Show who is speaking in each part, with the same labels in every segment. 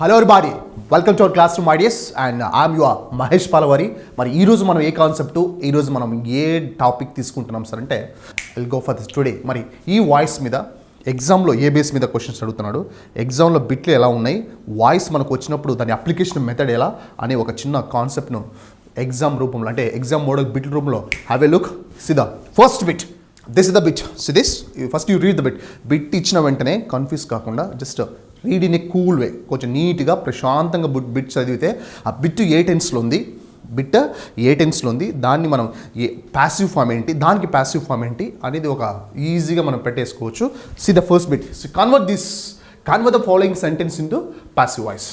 Speaker 1: Hello everybody, welcome to our classroom ideas and I'm your Mahesh Palavari. మరి ఈరోజు మనం ఏ కాన్సెప్ట్, ఈరోజు మనం ఏ టాపిక్ తీసుకుంటున్నాం సార్ అంటే will go for this today. మరి ఈ వాయిస్ మీద ఎగ్జామ్లో ఏ బేస్ మీద క్వశ్చన్స్ అడుగుతున్నాడు, ఎగ్జామ్లో బిట్లు ఎలా ఉన్నాయి, వాయిస్ మనకు వచ్చినప్పుడు దాని అప్లికేషన్ మెథడ్ ఎలా అనే ఒక చిన్న కాన్సెప్ట్ను ఎగ్జామ్ రూపంలో అంటే ఎగ్జామ్ మోడల్ బిట్ రూపంలో have a look. See the first bit, this is the bit. See this first you read the bit. Bit ఇచ్చిన వెంటనే కన్ఫ్యూజ్ కాకుండా just read in a cool way, కొంచెం నీట్గా ప్రశాంతంగా బిట్ చదివితే ఆ బిట్ ఏ టెన్స్లో ఉంది, బిట్ ఏ టెన్స్లో ఉంది, దాన్ని మనం ఏ ప్యాసివ్ ఫామ్ ఏంటి, దానికి ప్యాసివ్ ఫామ్ ఏంటి అనేది ఒక ఈజీగా మనం పెట్టేసుకోవచ్చు. See the first bit, convert the following sentence into passive voice.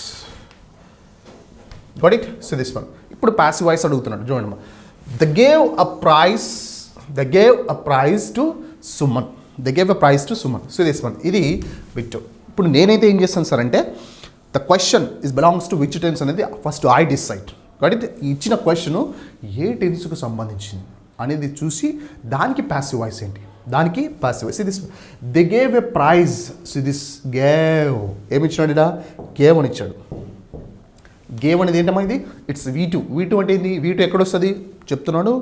Speaker 1: Got it? See this one. ఇప్పుడు ప్యాసివ్ వాయిస్ అడుగుతున్నాడు చూడండి. They gave a prize to Suman. So this one, ఇది బిట్. ఇప్పుడు నేనైతే ఏం చేస్తాను సార్ అంటే the question is belongs to which tense అనేది ఫస్ట్ ఐ డిసైడ్. కాబట్టి ఇచ్చిన క్వశ్చన్ ఏ టెన్స్కు సంబంధించింది అనేది చూసి దానికి ప్యాసివ్ వాయిస్ ఏంటి, దానికి passive voice. This they gave a praise. This gave ఏమి ఇచ్చినాడు, ఇలా గేవ్ అని ఇచ్చాడు. గేవ్ అనేది ఏంటమ్మా, ఇది ఇట్స్ V2 అంటే ఏంది, V2 ఎక్కడొస్తుంది చెప్తున్నాడు.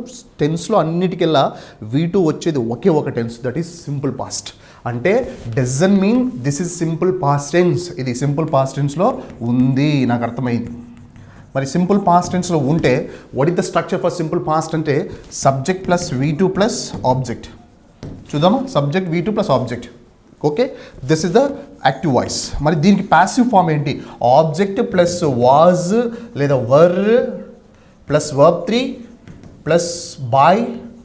Speaker 1: టెన్స్లో అన్నిటికెల్లా V2 వచ్చేది ఒకే ఒక tense, that is simple past. అంటే doesn't mean this is simple past tense. ఇది సింపుల్ పాస్ట్ టెన్స్లో ఉంది, నాకు అర్థమైంది. మరి సింపుల్ పాస్ట్ టెన్స్లో ఉంటే what is the structure for simple past అంటే subject plus V2 plus object. చూద్దామా, subject V2 plus object. Okay, this is the active voice. మరి దీనికి ప్యాసివ్ ఫామ్ ఏంటి, ఆబ్జెక్ట్ ప్లస్ వాజ్ లేదా were plus verb 3 plus by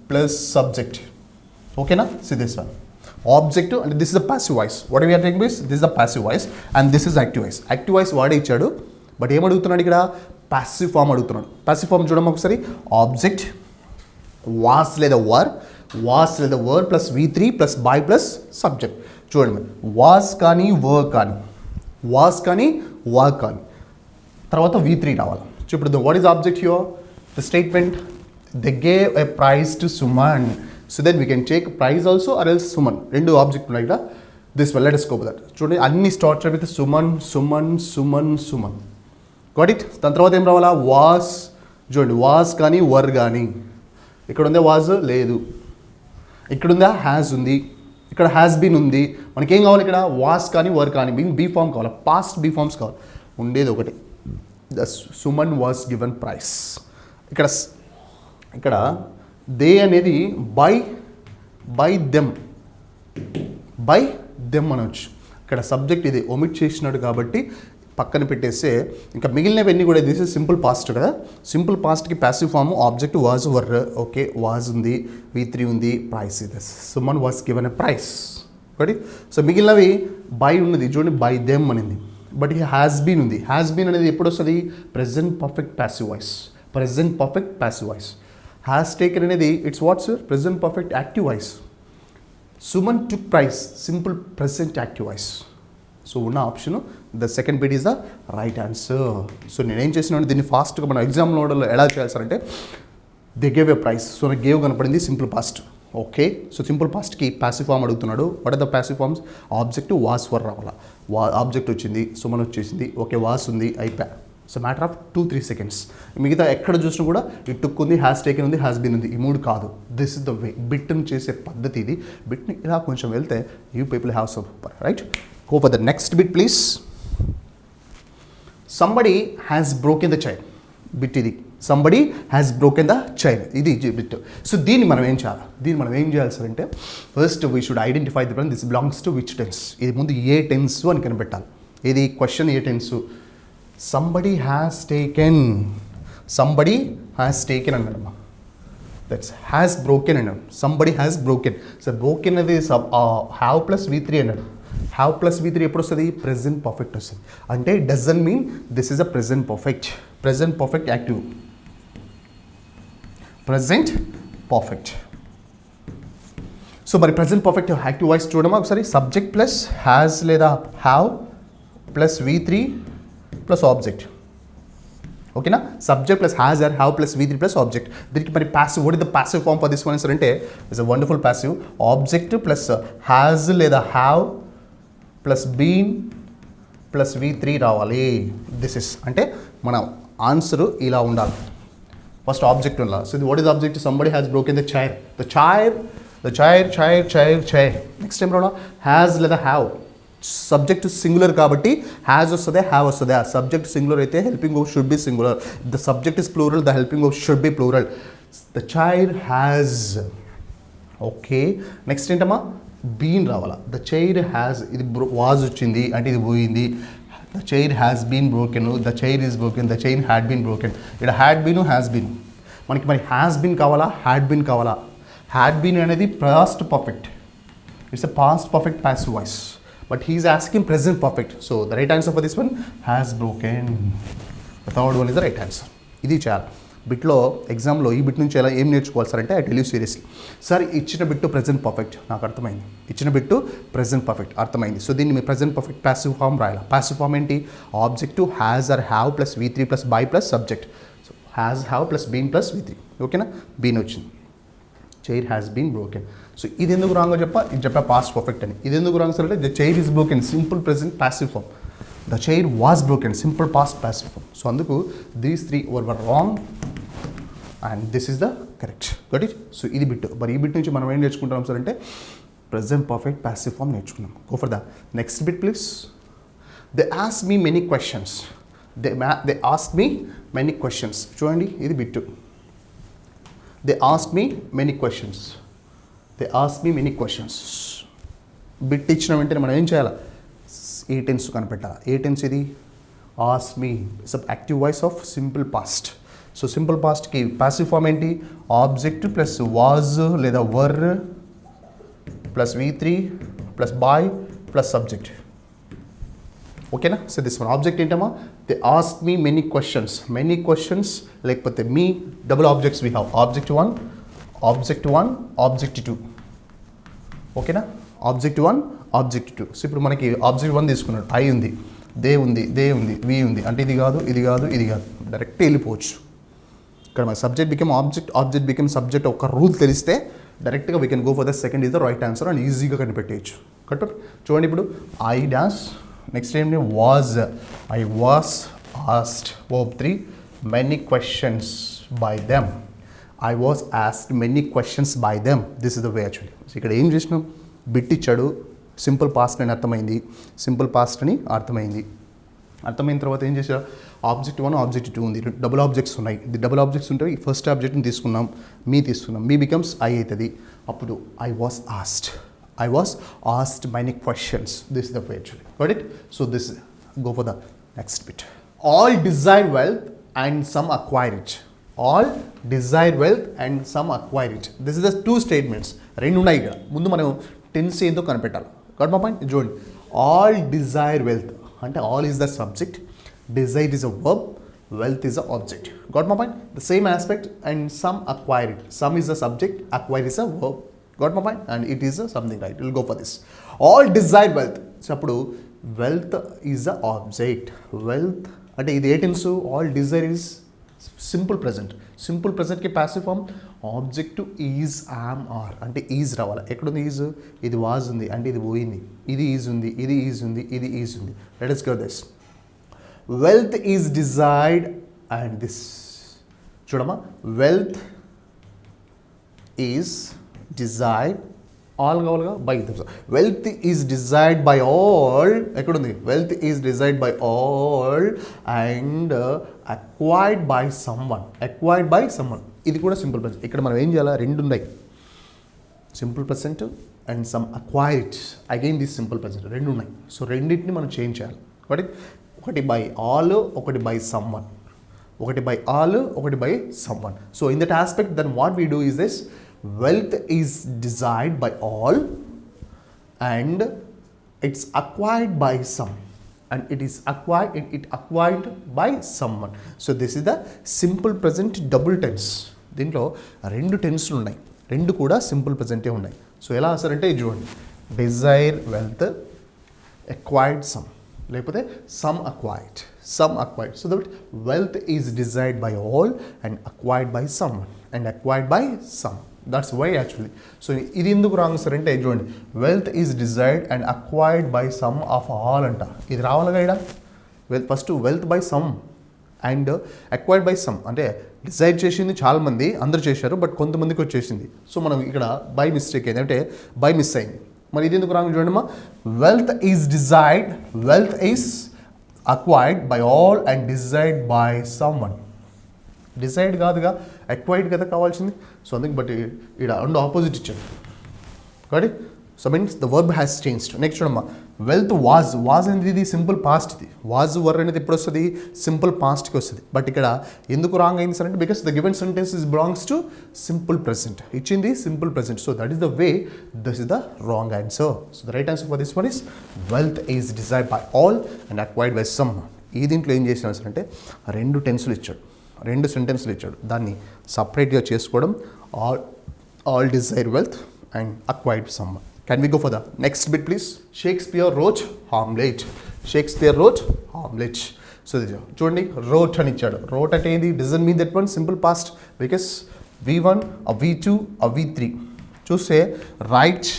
Speaker 1: plus subject. ఓకేనా? See this one object అంటే this is the passive voice. What we are taking this is the passive voice and this is active voice. Active voice వాడే ఇచ్చాడు, but ఏం అడుగుతున్నాడు ఇక్కడ, passive form అడుగుతున్నాడు. Passive form చూడమ్మా ఒకసారి. ఆబ్జెక్ట్ వాస్ లేదా were plus V3 plus by plus subject. చూడండి, వాస్ కానీ వర్ కానీ తర్వాత V3 రావాలి. ఇప్పుడు what is object here, the statement they gave a prize to Suman. So then we can take prize also or else Suman. రెండు object ఉన్నాయి ఇక్కడ. This well let us go with that. చూడండి, అన్ని start with Suman. Got it? దాని తర్వాత ఏం రావాలా, was. చూడండి, వాస్ కానీ వర్ కానీ. ఇక్కడ ఉందా వాజ్, లేదు. ఇక్కడ ఉందా హ్యాస్ ఉంది, ఇక్కడ హ్యాస్ బీన్ ఉంది. మనకేం కావాలి ఇక్కడ, వాస్ కానీ వర్ కానీ బీ ఫామ్ కావాలి, పాస్ట్ బీ ఫామ్స్ కావాలి. ఉండేది ఒకటే, the Suman was given price. ఇక్కడ దే అనేది బై దెమ్ అనవచ్చు. ఇక్కడ సబ్జెక్ట్ ఇది ఒమిట్ చేసినాడు కాబట్టి పక్కన పెట్టేస్తే ఇంకా మిగిలినవన్నీ కూడా దిస్ ఇస్ సింపుల్ పాస్ట్ కదా. సింపుల్ పాస్ట్కి passive form object was were. Okay, was ఉంది, V3 ఉంది, ప్రైస్ ఇది. Suman was given a prize. ఒకటి. సో మిగిలినవి బై ఉన్నది చూడండి, బై దెమ్ అనేది. బట్ ఈ హ్యాస్ బీన్ ఉంది. హ్యాస్ బీన్ అనేది ఎప్పుడు వస్తుంది, present perfect passive voice. Has taken అనేది it's what's present perfect active voice. Suman took prize, simple present active voice. So ఉన్న option the second bit is the right answer. So నేనేం చేసినాను, దీన్ని ఫాస్ట్గా మన ఎగ్జామ్ మోడల్లో ఎలా చేయాల్సారంటే they gave a prize. So నాకు గేవ్ కనపడింది simple past. Okay, so simple పాస్ట్కి ప్యాసివ్ ఫామ్ అడుగుతున్నాడు. What are the passive forms, object was were రావాలా. ఆబ్జెక్ట్ వచ్చింది, సుమన్ వచ్చేసింది, ఓకే వాస్ ఉంది, అయిపోయా. So matter of 2-3 seconds. మిగతా ఎక్కడ చూసినా కూడా ఇట్ టుక్ ఉంది, హ్యాస్ టేకెన్ ఉంది, హ్యాస్ బీన్ ఉంది. ఈ మూడు కాదు. This is the way. బిట్ని చేసే పద్ధతి ఇది. బిట్ని ఇలా కొంచెం వెళ్తే you people have super right. Go for the next bit please. Somebody has broken the chain. Bit ఇది, somebody has broken the chain, ఇది బిట్. సో దీన్ని మనం ఏం చేయాలి సార్ అంటే first we should identify the this belongs to which tense. ఇది ముందు ఏ టెన్స్ అని కనిపెట్టాలి. ఇది క్వశ్చన్ ఏ tense. Somebody has taken అన్నాడమ్మా. That's has broken అన్నాడు. Somebody has broken. So broken అనేది హ్యావ్ ప్లస్ V3 అన్నాడు. హ్యావ్ ప్లస్ V3 ఎప్పుడు వస్తుంది, ప్రెజెంట్ పర్ఫెక్ట్ వస్తుంది. అంటే doesn't mean this is a present perfect active. Present perfect. So మరి present perfect active voice చూడమా ఒకసారి. సబ్జెక్ట్ ప్లస్ హ్యాస్ లేదా have plus V3 plus object. ఓకేనా, subject plus has or have plus V3 plus object. దీనికి మరి passive, what is the passive form for this one sir అంటే it's a wonderful passive. Object plus has లేదా have plus been plus V3 రావాలి. This is అంటే మన answer ఇలా ఉండాలి. First object ఉండాలి. So what is object? Somebody has broken the chair. Chair next time రావడం has లేదా హ్యావ్. సబ్జెక్ట్ సింగులర్ కాబట్టి హ్యాస్ వస్తుంది, హ్యావ్ వస్తుంది. ఆ సబ్జెక్ట్ సింగులర్ అయితే helping verb should be singular. The subject is plural, the helping verb should be plural. The chair has. Okay, next ఏంటమ్మా? Been రావాలా. The chair has, ఇది was వచ్చింది అంటే ఇది పోయింది. The chair has been broken, the chair is broken, the chair had been broken. ఇక్కడ had been, has been. మనకి మరి హ్యాస్ బీన్ కావాలా, హ్యాడ్ బీన్ కావాలా? హ్యాడ్ బీన్ అనేది past perfect, it's a past perfect passive voice, but he's asking present perfect. So the right answer for this one has broken. The third one is the right answer. ఇది చాలా బిట్లో ఎగ్జామ్లో ఈ bit నుంచి ఎలా ఏం నేర్చుకోవాలి sir అంటే, I tell you seriously. Sir ఇచ్చిన బిట్టు ప్రెజెంట్ పర్ఫెక్ట్ నాకు అర్థమైంది, ఇచ్చిన బిట్టు ప్రెజెంట్ పర్ఫెక్ట్ అర్థమైంది. సో దీన్ని me present perfect passive form రాయాలి. ప్యాసివ్ ఫామ్ ఏంటి? Objective has or have plus V3 plus by plus subject. So has, have plus been plus V3. ఓకేనా? Been వచ్చింది. Chair has been broken. So ఇది ఎందుకు రాంగో ఇది చెప్పా past perfect అని. ఇది ఎందుకు రాంగ్ సార్ అంటే, the chair is broken simple present passive form, the chair was broken simple past passive form. So అందుకు these three were wrong and this is the correct. Got it? So ఇది bit. మరి ఈ bit నుంచి మనం ఏం నేర్చుకుంటాం sir అంటే, present perfect passive form నేర్చుకున్నాం. Go for the next bit please. They ask me many questions. They ask me many questions. చూడండి ఇది bit. They ask me many questions. They ask me many questions. Bit ఇచ్చిన వెంటనే మనం ఏం చేయాలి? ఏ tense కనిపెట్టాలి. ఏ టెన్స్ ఇది? Ask me sub active voice of simple past. So simple పాస్ట్కి ప్యాసివ్ ఫామ్ ఏంటి? ఆబ్జెక్ట్ ప్లస్ వాజ్ లేదా were plus V3 plus by plus subject. ఓకేనా? సో దిస్ వన్ ఆబ్జెక్ట్ ఏంటమ్మా? They ask me many questions. Many questions లేకపోతే మీ double objects we have. Object 1, object 2. ఓకేనా? Object 1, object 2. So ఇప్పుడు మనకి object 1 తీసుకున్నాడు, I ఉంది, దే ఉంది, వి ఉంది. అంటే ఇది కాదు, ఇది కాదు, ఇది కాదు, డైరెక్ట్ వెళ్ళిపోవచ్చు. ఇక్కడ మన subject become object, object become subject ఒక రూల్ తెలిస్తే డైరెక్ట్గా we can go for the second is the right answer and ఈజీగా కనిపెట్టేయచ్చు. కరెక్ట్? చూడండి ఇప్పుడు ఐ డాన్స్, నెక్స్ట్ ఏంటి? Was. I was asked. Verb 3 many questions by them. I was asked many questions by them. This is the way actually. So ఇక్కడ ఏం చేసినాం? Bit ఇచ్చాడు, simple past అని అర్థమైంది, సింపుల్ పాస్ట్ అని అర్థమైంది. అర్థమైన తర్వాత ఏం చేసా? ఆబ్జెక్ట్ 1, ఆబ్జెక్ట్ 2 ఉంది, డబుల్ ఆబ్జెక్ట్స్ ఉన్నాయి. ఇది డబుల్ ఆబ్జెక్ట్స్ ఉంటాయి. ఫస్ట్ ఆబ్జెక్ట్ని తీసుకున్నాం, మీ తీసుకున్నాం, మీ బికమ్స్ ఐ అవుతుంది. అప్పుడు I was asked many questions. This the way actually. Got it? So this go for the next bit. All desire wealth and some acquire it. All desire wealth and some acquire it. This is the 2 statements. రెండు ఉన్నాయి ఇక్కడ. ముందు మనం tense ఏందో కనిపెట్టాలి. Got my point? చూడండి, all desire wealth అంటే all is the subject, Dzire is a verb, wealth is a object. Got my point? The same aspect. And some acquire it. Some is a subject, acquire is a verb. Got my point? And it is something right. We'll go for this. All desire wealth. So appudu wealth is the object. Wealth ante idi ఏ tense? All desire is simple present. Simple present ki passive form object is, am, are. అంటే is రావాలి. ఎక్కడుంది is? ఇది was ఉంది అంటే ఇది పోయింది. ఇది is ఉంది, ఇది is ఉంది, ఇది is ఉంది. Let us go this. Wealth is desired and this. చూడమ్మా, wealth is desired, all కావాలిగా, by. Wealth is desired by all. ఎక్కడుంది? Wealth is desired by all and acquired by someone. Acquired by someone. ఇది కూడా simple present. ఇక్కడ మనం ఏం చేయాలి? రెండు ఉన్నాయి, simple present and some acquired. Again this simple present. రెండు ఉన్నాయి. సో రెండింటిని మనం చేంజ్ చేయాలి. ఒకటి బై ఆల్, ఒకటి బై సమ్వన్. ఒకటి బై ఆల్, ఒకటి by someone. So in that aspect then what we do is this. Wealth is desired by all and it's acquired by some, and it acquired by someone. So this is the simple present double tense. దీంట్లో రెండు టెన్స్లు ఉన్నాయి, రెండు కూడా simple ప్రెజెంటే ఉన్నాయి. So ఎలా answer చూడండి, Dzire wealth, acquired some, లేకపోతే some acquired. So that wealth is desired by all and acquired by someone and acquired by some. That's why actually. So ఇది ఎందుకు రాంగ్ సార్ అంటే చూడండి, wealth is desired and acquired by some of all అంట. ఇది రావాలిగా ఇక్కడ first wealth by some and acquired by some అంటే decide చేసింది చాలామంది, అందరూ చేశారు, బట్ కొంతమందికి వచ్చేసింది. సో మనం ఇక్కడ బై మిస్టేక్ అయింది అంటే బై మిస్ అయింది. మరి ఇది ఎందుకు రాంగ్ చూడండి అమ్మా, wealth is desired, wealth is acquired by all and desired by some one. Decide కాదుగా, అక్వైర్డ్ కదా కావాల్సింది. సో అందుకు బట్ ఇక్కడ రెండు ఆపోజిట్ ఇచ్చాడు కాబట్టి. So means the verb has changed. Next చూడమ్మా, వెల్త్ వాజ్ అనేది ఇది సింపుల్ పాస్ట్. ఇది వాజ్ వర్ అనేది ఎప్పుడు వస్తుంది, సింపుల్ పాస్ట్కి వస్తుంది. బట్ ఇక్కడ ఎందుకు రాంగ్ అయింది సార్ అంటే because the given sentence is belongs to simple present. ఇచ్చింది simple present. So that is the way, this is the wrong answer. So the right answer for this one is wealth is desired by all and acquired by some. ఈ దీంట్లో ఏం చేసినాడు sir అంటే రెండు టెన్సులు ఇచ్చాడు, రెండు సెంటెన్స్లు ఇచ్చాడు. దాన్ని సపరేట్గా చేసుకోవడం, all desire wealth and acquired some. Can we go for the next bit please? Shakespeare wrote Hamlet. Shakespeare wrote Hamlet. So చూడండి, wrote అని ఇచ్చాడు. wrote అంటే ఏంది, doesn't mean that one simple past because V1 a V2 a V3 చూస్తే write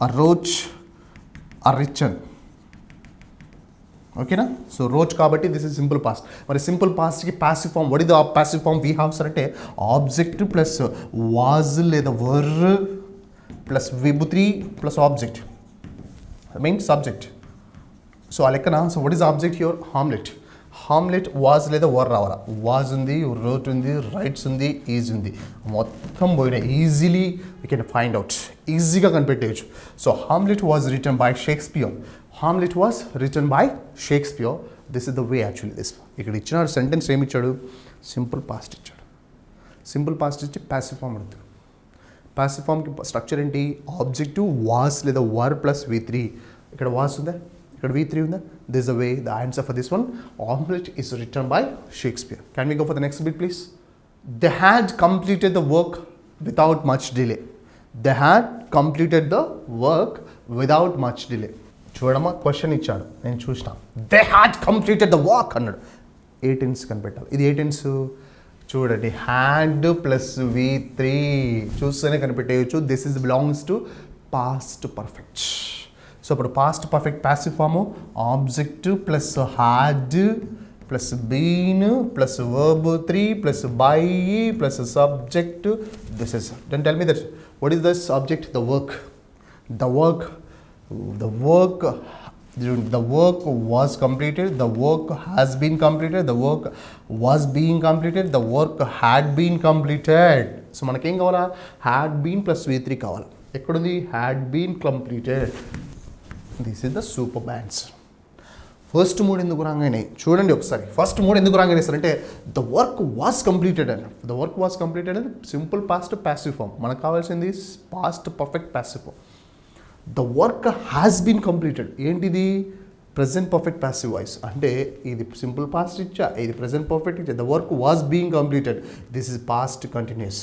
Speaker 1: a wrote a written. ఓకేనా? So రోజ్ కాబట్టి this is simple past. మరి సింపుల్ పాస్ట్కి passive form, what is the passive form we have sir అంటే object plus was లేదా were plus విభూతి plus object mean subject. So ఆ లెక్కన so what is object your Hamlet. Hamlet was లేదా were రావాలా. Was ఉంది, wrote ఉంది, rights ఉంది, ఈజ్ ఉంది, మొత్తం పోయినా easily you can find out, ఈజీగా కనిపెట్టేయచ్చు. So Hamlet was written by Shakespeare. Hamlet was written by Shakespeare. This is the way actually this. ఇక్కడ ఇచ్చిన సెంటెన్స్ ఏమి ఇచ్చాడు, సింపుల్ పాస్ట్ ఇచ్చాడు. సింపుల్ పాస్ట్ ఇచ్చి ప్యాసివ్ ఫామ్ అడుగుతాడు. ప్యాసివ్ ఫామ్కి స్ట్రక్చర్ ఏంటి, ఆబ్జెక్టివ్ వాస్ లేదా వర్ ప్లస్ V3. ఇక్కడ వాస్ ఉందా, ఇక్కడ V3 ఉందా. This the way the answer for this one. Hamlet is written by Shakespeare. Can we go for the next bit please? They had completed the work without much delay. They had completed the work without much delay. చూడమ్మా, question ఇచ్చాడు, నేను చూసిన. They had completed the work అన్నాడు. ఏ tense కనిపెట్టాలి. ఇది ఏ tense చూడండి, హ్యాడ్ ప్లస్ V3 చూస్తేనే కనిపెట్టేయచ్చు. This is belongs to past perfect. So ఇప్పుడు past perfect passive form object plus had plus been plus verb 3 plus by plus subject. This is then tell me that what is this object, the work. The work was completed, the work has been completed, the work was being completed, the work had been completed. So మనకేం కావాలా, had been plus V3 కావాలి. ఎక్కడుంది, had been completed. This is the super bans. First మూడు ఎందుకు రాగానే చూడండి ఒకసారి. First మూడు ఎందుకు రాగానే సార్ అంటే ద వర్క్ వాస్ కంప్లీటెడ్ అని. ద వర్క్ వాస్ కంప్లీటెడ్ అని సింపుల్ పాస్ట్ ప్యాసివ్ ఫామ్. మనకు కావాల్సింది past perfect passive form. The work has been completed ఏంటిది, ప్రెజెంట్ పర్ఫెక్ట్ ప్యాసివ్ వాయిస్. అంటే ఇది సింపుల్ పాస్ట్ ఇచ్చా, ఇది ప్రెజెంట్ పర్ఫెక్ట్ ఇచ్చా. The work was being completed, this is past continuous.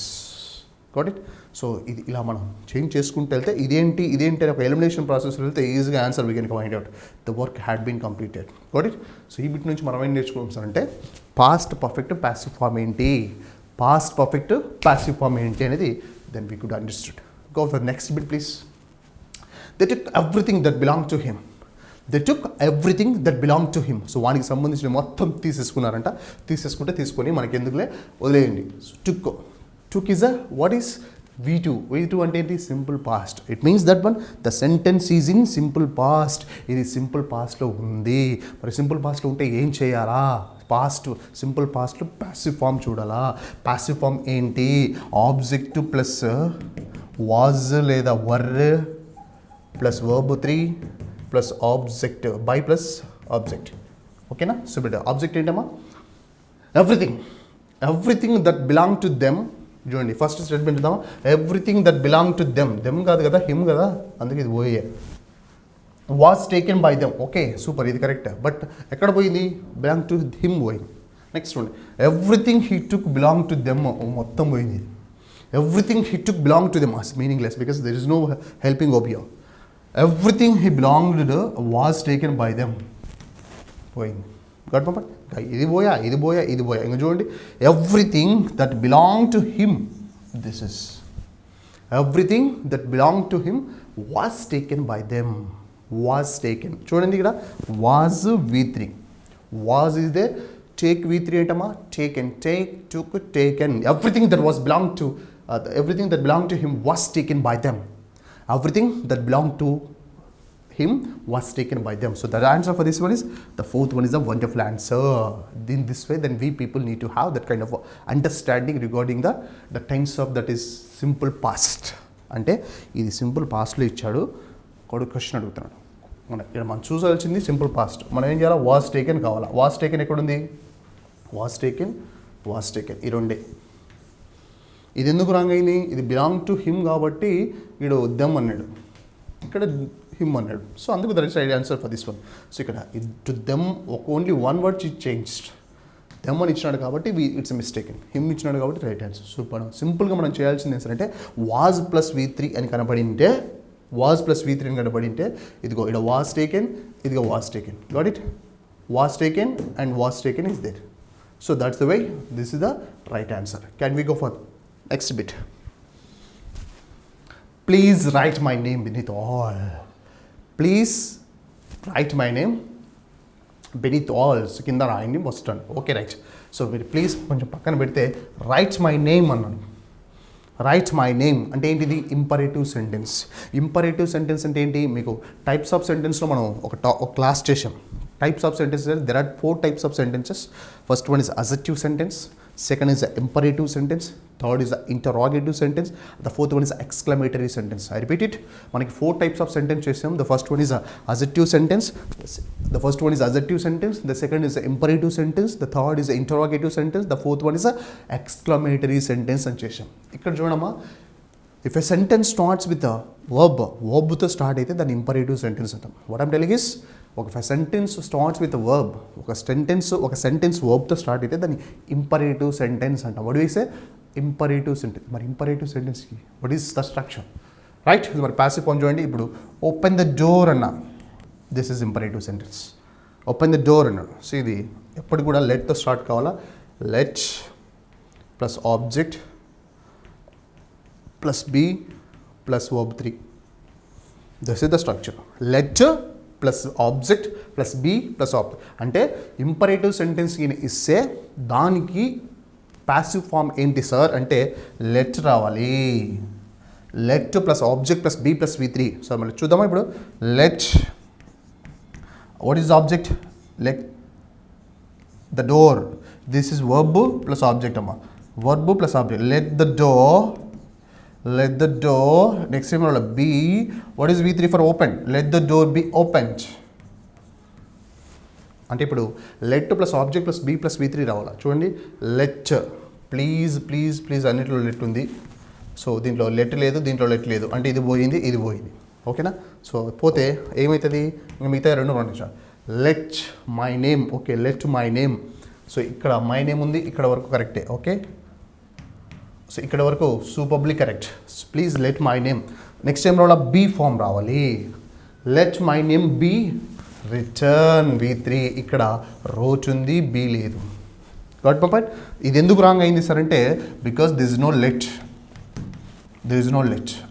Speaker 1: Got it? So ఇది ఇలా మనం చేంజ్ చేసుకుంటూ వెళ్తే ఇదేంటి అని ఒక ఎలిమినేషన్ ప్రాసెస్లో వెళ్తే ఈజీగా answer we can find out. The work had been completed. Got it? So ఈ బిట్ నుంచి మనం ఏం నేర్చుకోవాలి సార్ అంటే పాస్ట్ పర్ఫెక్ట్ ప్యాసివ్ ఫామ్ ఏంటి, పాస్ట్ పర్ఫెక్ట్ ప్యాసివ్ ఫామ్ ఏంటి అనేది then we could understood. Go for next bit please. They took everything that belonged to him. They took everything that belonged to him. So వానికి సంబంధించిన మొత్తం తీసేసుకున్నారంట. తీసుకొని మనకి ఎందుకులే వదిలేయండి. టుక్ ఇస్ వాట్ ఈస్ V2 అంటే ఏంటి, simple past. It means that one the sentence is in simple past. ఇది సింపుల్ పాస్ట్లో ఉంది. మరి సింపుల్ పాస్ట్లో ఉంటే ఏం చేయాలా, సింపుల్ పాస్ట్లో ప్యాసివ్ ఫామ్ చూడాలా. ప్యాసివ్ ఫామ్ ఏంటి, ఆబ్జెక్ట్ ప్లస్ వాజ్ లేదా were plus verb 3 plus object by plus object. ఓకేనా? సో బిడ్డ ఆబ్జెక్ట్ ఏంటమ్మా, everything that belong to them. చూడండి ఫస్ట్ స్టేట్మెంట్ ఇద్దామా, everything that belong to them కాదు కదా, హిమ్ కదా, అందుకే ఇది పోయే. Was taken by them. Okay super, ఇది కరెక్ట్. బట్ ఎక్కడ పోయింది, బిలాంగ్ టు హిమ్ పోయింది. నెక్స్ట్ చూడండి, everything he took belong to them, మొత్తం పోయింది. Everything he took belong to them is meaningless because there is no helping verb here. Everything he belonged was taken by them పోయింది. Got పంప, ఇది పోయా. ఇంకా చూడండి, everything that belong to him, this is everything that belong to him was taken by them. Was taken చూడండి ఇక్కడ was V3. Was is they, take V3 ఏంటమ్మా taken, take took taken. Everything that was belong to everything that belonged to him was taken by them. Everything that belonged to him was taken by them. So the answer for this one is, the fourth one is a wonderful answer. In this way, then we people need to have that kind of understanding regarding the tense of that is simple past. అంటే ఇది simple పాస్ట్లో ఇచ్చాడు, కొడుకు question అడుగుతున్నాడు. మనం చూసాల్సింది simple past. మనం ఏం చేయాలి, వాస్ టేకెన్ కావాలా. వాస్ టేకెన్ ఎక్కడుంది, వాస్ టేకెన్ ఈ రెండే. ఇది ఎందుకు రాంగ్ అయింది, ఇది బిలాంగ్ టు హిమ్ కాబట్టి ఇక్కడ దెమ్ అన్నాడు, ఇక్కడ హిమ్ అన్నాడు. సో అందుకు that is right answer for this one. So ఇక్కడ to them only one word changed, them అని ఇచ్చినాడు కాబట్టి ఇట్స్ మిస్టేకెన్, హిమ్ ఇచ్చినాడు కాబట్టి రైట్ ఆన్సర్. సో సింపుల్గా మనం చేయాల్సింది ఏంటంటే వాజ్ ప్లస్ V3 అని కనబడింటే, వాజ్ ప్లస్ V3 అని కనబడింటే ఇదిగో ఇక్కడ వాజ్ టేకెన్, ఇదిగో was taken, got it. Was taken and was taken is there. So that's the way, this is the right answer. Can we go for next bit. Please write my name beneath all. Please write my name beneath all. So కింద రాయండి వస్తాను. Okay right. So మీరు please కొంచెం పక్కన పెడితే right my name అన్నాను. Right my name అంటే ఏంటిది, ఇంపరేటివ్ సెంటెన్స్. ఇంపరేటివ్ సెంటెన్స్ అంటే ఏంటి, మీకు టైప్స్ ఆఫ్ సెంటెన్స్లో మనం ఒక క్లాస్ చేసాం. Types of sentences, there are 4 types of sentences. First one is assertive sentence, second is the imperative sentence, third is the interrogative sentence, the fourth one is the exclamatory sentence. I repeat it, మనకి 4 types of sentence చేసాం. The first one is a assertive sentence, the second is the imperative sentence, the third is the interrogative sentence, the fourth one is a exclamatory sentence అని చేసాం. ఇక్కడ చూడమ్మా, if a sentence starts with a verb తో start అయితే దాన్ని imperative sentence అంటాం. What I'm telling is, ఒక sentence starts with verb, ఒక సెంటెన్స్ వర్బ్తో స్టార్ట్ అయితే దాన్ని ఇంపరేటివ్ సెంటెన్స్ అంటాం. What is a imperative sentence. మరి ఇంపరేటివ్ సెంటెన్స్కి what is the structure, right. మరి ప్యాసివ్ ఫామ్ చూడండి. ఇప్పుడు ఓపెన్ ద డోర్ అన్నా, this is imperative sentence. Open the door అన్నాడు. సో ఇది ఎప్పుడు కూడా లెట్తో స్టార్ట్ కావాలా. Let plus object plus be plus verb 3. This is the structure. Let plus object plus be plus object. అంటే ఇంపరేటివ్ సెంటెన్స్ ఇస్తే దానికి ప్యాసివ్ ఫామ్ ఏంటి సార్ అంటే లెట్ రావాలి. Let plus object plus be plus V3. So మళ్ళీ చూద్దామా ఇప్పుడు. Let, what is object, let the door. This is verb plus object అమ్మా, verb plus object. Let the door, let the door, next time B, what is V3 for open, let the door be opened. అంటే ఇప్పుడు let plus object plus be plus V3 రావాలా. చూడండి, let, please అన్నింటిలో let ఉంది. So దీంట్లో let లేదు, దీంట్లో let లేదు, అంటే ఇది పోయింది, ఇది పోయింది. ఓకేనా. సో పోతే ఏమవుతుంది, ఇంకా మిగతా రెండు నిమిషాలు. Let my name, okay let my name. So ఇక్కడ మై నేమ్ ఉంది, ఇక్కడ వరకు కరెక్టే. ఓకే, సో ఇక్కడ వరకు superbly correct. Please let my name. Next time రావాలా, బీ ఫామ్ రావాలి. Let my name be written V3. ఇక్కడ రోచ్ ఉంది, బీ లేదు. Got my point. ఇది ఎందుకు రాంగ్ అయింది సార్ అంటే because this is no let,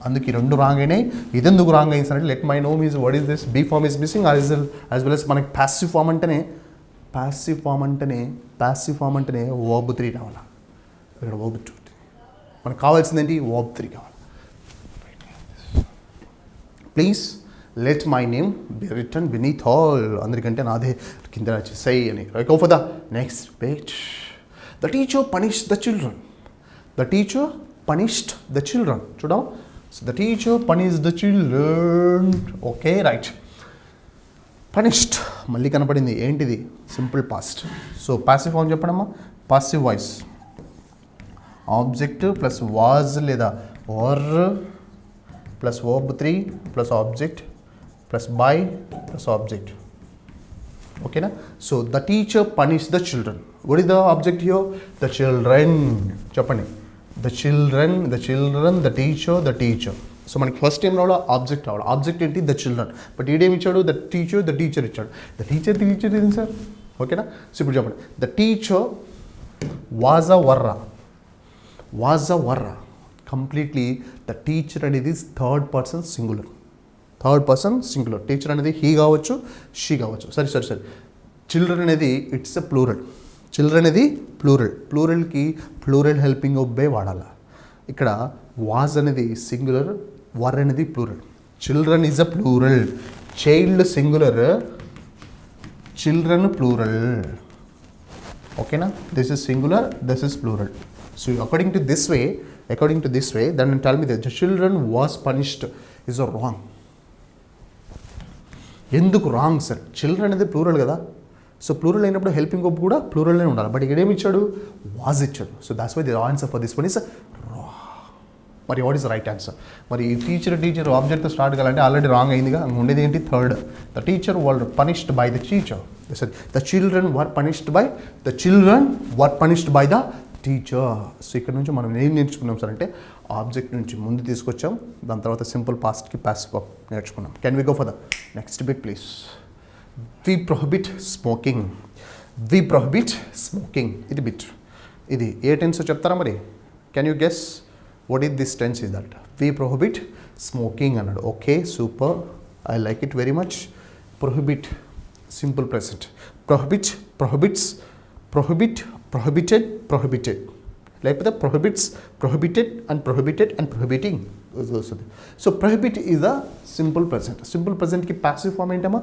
Speaker 1: అందుకు ఈ రెండు రాంగ్ అయినాయి. ఇది ఎందుకు రాంగ్ అయింది సార్ అంటే let my name is what is this, be form is missing as well as మనకి ప్యాసివ్ ఫామ్ అంటేనే verb 3 రావాలా. ఇక్కడ verb 2. మనకు కావాల్సింది ఏంటి, verb 3 కావాలి. Please let my name be written beneath all. అందరికంటే నాదే కింద సై అని. Go for the next page. The teacher punished the children. చూద్దాం. So the teacher punished the children. Okay right. Punished మళ్ళీ కనపడింది, ఏంటిది, simple past. So passive form చెప్పడమ్మా, passive voice, object plus was లేదా were plus verb 3 plus object plus by plus object. ఓకేనా. So the teacher punish the children. What is the object here, the children. చెప్పండి, the children, the teacher. So మనకి first time రావాలి object రావాలి. Object ఏంటి, the children. But ఈడేమి ఇచ్చాడు, the teacher ఇచ్చాడు. The teacher ఏంటి సార్. ఓకేనా. సో ఇప్పుడు చెప్పండి, ద టీచర్ వాజ్ అ వర్రా. కంప్లీట్లీ ద టీచర్ అనేది థర్డ్ పర్సన్ సింగులర్. టీచర్ అనేది హీ కావచ్చు, షీ కావచ్చు. సరే చిల్డ్రన్ అనేది ఇట్స్ ఎ ప్లూరల్. ప్లూరల్కి ప్లూరల్ హెల్పింగ్ ఆఫ్ బే వాడాల. ఇక్కడ వాజ్ అనేది సింగులర్, వర్ అనేది plural. Children is a plural, child singular, children plural. ఓకేనా? This is singular, this is plural. So according to this way then tell me that the children was punished is a wrong. ఎందుకు wrong sir? Children అనేది plural కదా. So plural అయినప్పుడు helping verb కూడా ప్లూరల్నే ఉండాలి. But ఇక్కడ ఏమి ఇచ్చాడు? వాజ్ ఇచ్చాడు. So that's why the answer for this one is మరి వాట్ ఈస్ రైట్ ఆన్సర్? మరి టీచర్ ఆబ్జెక్ట్తో స్టార్ట్ కావాలంటే ఆల్రెడీ రాంగ్ అయిందిగా. ఉండేది ఏంటి? Third. The teacher were punished by the teacher. The children were punished by the teacher. So ఇక్కడ నుంచి మనం ఏం నేర్చుకున్నాం సార్ అంటే ఆబ్జెక్ట్ నుంచి ముందు తీసుకొచ్చాం, దాని తర్వాత సింపుల్ పాస్ట్కి పాసివ్ వర్బ్ నేర్చుకున్నాం. Can we go for the next bit please? We prohibit smoking. ఇది బిట్. ఇది ఏ టెన్స్ చెప్తారా మరి? Can you guess what is this tense is that? We prohibit smoking అన్నాడు. Okay, super, I like it very much. Prohibit simple present. prohibited లేకపోతే prohibited and prohibiting వస్తుంది. So prohibit is a simple present. Simple ప్రెసెంట్కి passive form ఏంటమ్మా?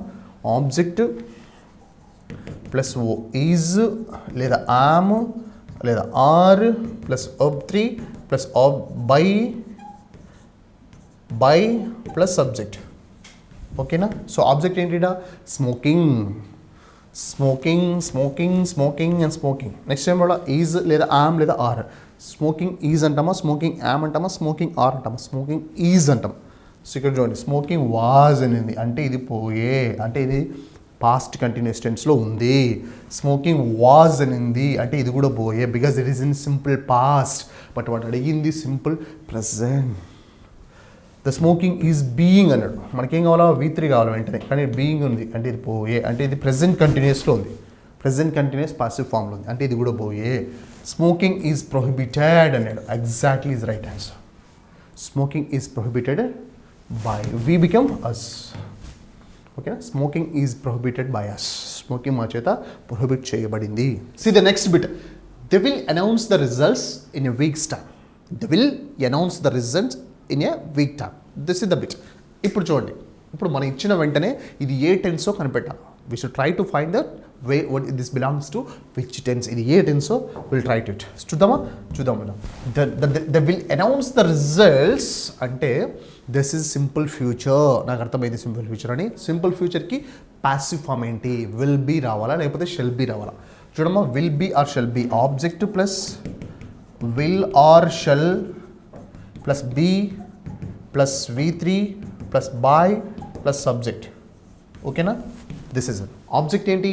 Speaker 1: Object plus is లేదా am లేదా are plus verb 3 plus by plus subject. ఓకేనా? So object ఏంటిడా? Smoking and smoking. Next time కూడా is లేదా am లేదా ఆర్. స్మోకింగ్ ఈజ్ అంటామా, స్మోకింగ్ యామ్ అంటామా, స్మోకింగ్ ఆర్ అంటామా? స్మోకింగ్ ఈజ్ అంటాం. సో ఇక్కడ చూడండి, స్మోకింగ్ వాజ్ అనింది అంటే ఇది పోయే, అంటే ఇది పాస్ట్ కంటిన్యూస్ టెన్స్లో ఉంది. స్మోకింగ్ వాజ్ అనింది అంటే ఇది కూడా పోయే, because it is in simple past. But వాడు అడిగింది simple present. The smoking is being అన్నాడు. మనకేం కావాలా? V3 కావాలి వెంటనే, కానీ బీయింగ్ ఉంది అంటే ఇది పోయే, అంటే ఇది ప్రెజెంట్ కంటిన్యూస్లో ఉంది, ప్రెజెంట్ కంటిన్యూస్ పాసివ్ ఫామ్లో ఉంది అంటే ఇది కూడా పోయే. స్మోకింగ్ ఈజ్ ప్రొహిబిటెడ్ అన్నాడు. Exactly is right answer. Smoking is prohibited by we become us. ఓకేనా? Smoking is prohibited by us. Smoking మా చేత ప్రొహిబిట్ చేయబడింది. See the next bit. They will announce the results in a week's time. This is the bit. ఇప్పుడు చూడండి, ఇప్పుడు మనం ఇచ్చిన వెంటనే ఇది ఏ టెన్సో కనిపెట్టాలి. We should try to find that way what this belongs to which tense. ఇది ఏ టెన్సో విల్ ట్రై టు ఇట్. చూద్దాం మనం. The will announce the results అంటే దిస్ ఈజ్ సింపుల్ ఫ్యూచర్. నాకు అర్థమైంది సింపుల్ ఫ్యూచర్ అని. సింపుల్ ఫ్యూచర్కి ప్యాసివ్ ఫామ్ ఏంటి? విల్ బీ రావాలా లేకపోతే షెల్ బీ రావాలా? చూడమ్మా, will be or shall be. Object plus will or shall plus be plus V3 plus by plus subject. ఓకేనా? దిస్ ఇస్ ఆబ్జెక్ట్ ఏంటి?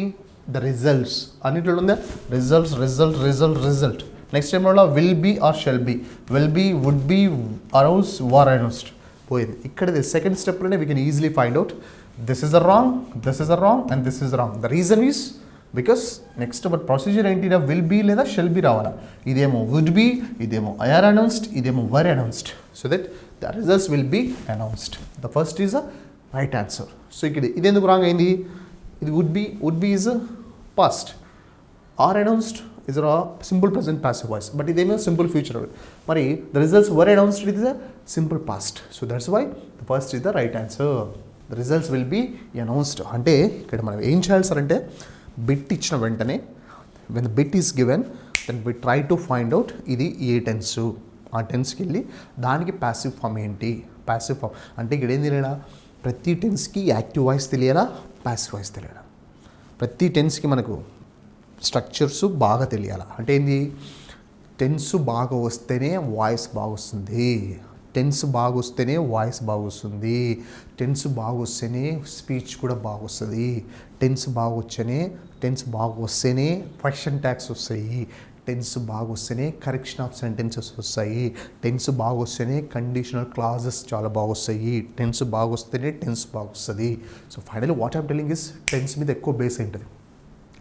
Speaker 1: The results. అన్నిట్లో ఉందా? రిజల్ట్. నెక్స్ట్ టైం వల్ల will be or shall be. Will be, would be, arouse, were announced. పోయింది. ఇక్కడ second స్టెప్లోనే we can easily find out this is a wrong and this is wrong. The reason is because next but procedure ఏంటి? Will be లేదా shall be రావాలా. ఇదేమో would be, ఇదేమో are announced, ఇదేమో were announced. So that the results will be announced. The first is a right answer. So ఇక్కడ ఇది ఎందుకు wrong అయింది? ఇది would be is past, or announced is a simple present passive voice, but iదేమో simple future. మరి the results were announced with the simple past. So that's why the first is the right answer. The results will be announced. అంటే ఇక్కడ మనం ఏం చేయాలి sir అంటే bit ఇచ్చిన వెంటనే when the bit is given then we try to find out ఇది ఏ టెన్స్. ఆ టెన్స్కి వెళ్ళి దానికి ప్యాసివ్ ఫామ్ ఏంటి? ప్యాసివ్ ఫామ్ అంటే ఇక్కడ ఏం తెలియాలా? ప్రతి టెన్స్కి యాక్టివ్ వాయిస్ తెలియాలా, ప్యాసివ్ వాయిస్ తెలియాలా. ప్రతి టెన్స్కి మనకు స్ట్రక్చర్స్ బాగా తెలియాలి. అంటే ఏంది? టెన్స్ బాగా వస్తేనే వాయిస్ బాగా వస్తుంది, టెన్స్ బాగా వస్తేనే వాయిస్ బాగా వస్తుంది, టెన్స్ బాగా వస్తేనే స్పీచ్ కూడా బాగా వస్తుంది, టెన్స్ బాగా వస్తేనే క్వశ్చన్ ట్యాగ్స్ వస్తాయి, టెన్స్ బాగా వస్తేనే కరెక్షన్ ఆఫ్ సెంటెన్సెస్ వస్తాయి, టెన్స్ బాగా వస్తేనే కండిషనల్ క్లాజెస్ చాలా బాగా వస్తాయి, టెన్స్ బాగా వస్తేనే టెన్స్ బాగా వస్తుంది. So finally what I'm telling is tense మీద ఎక్కువ బేస్ ఉంటుంది.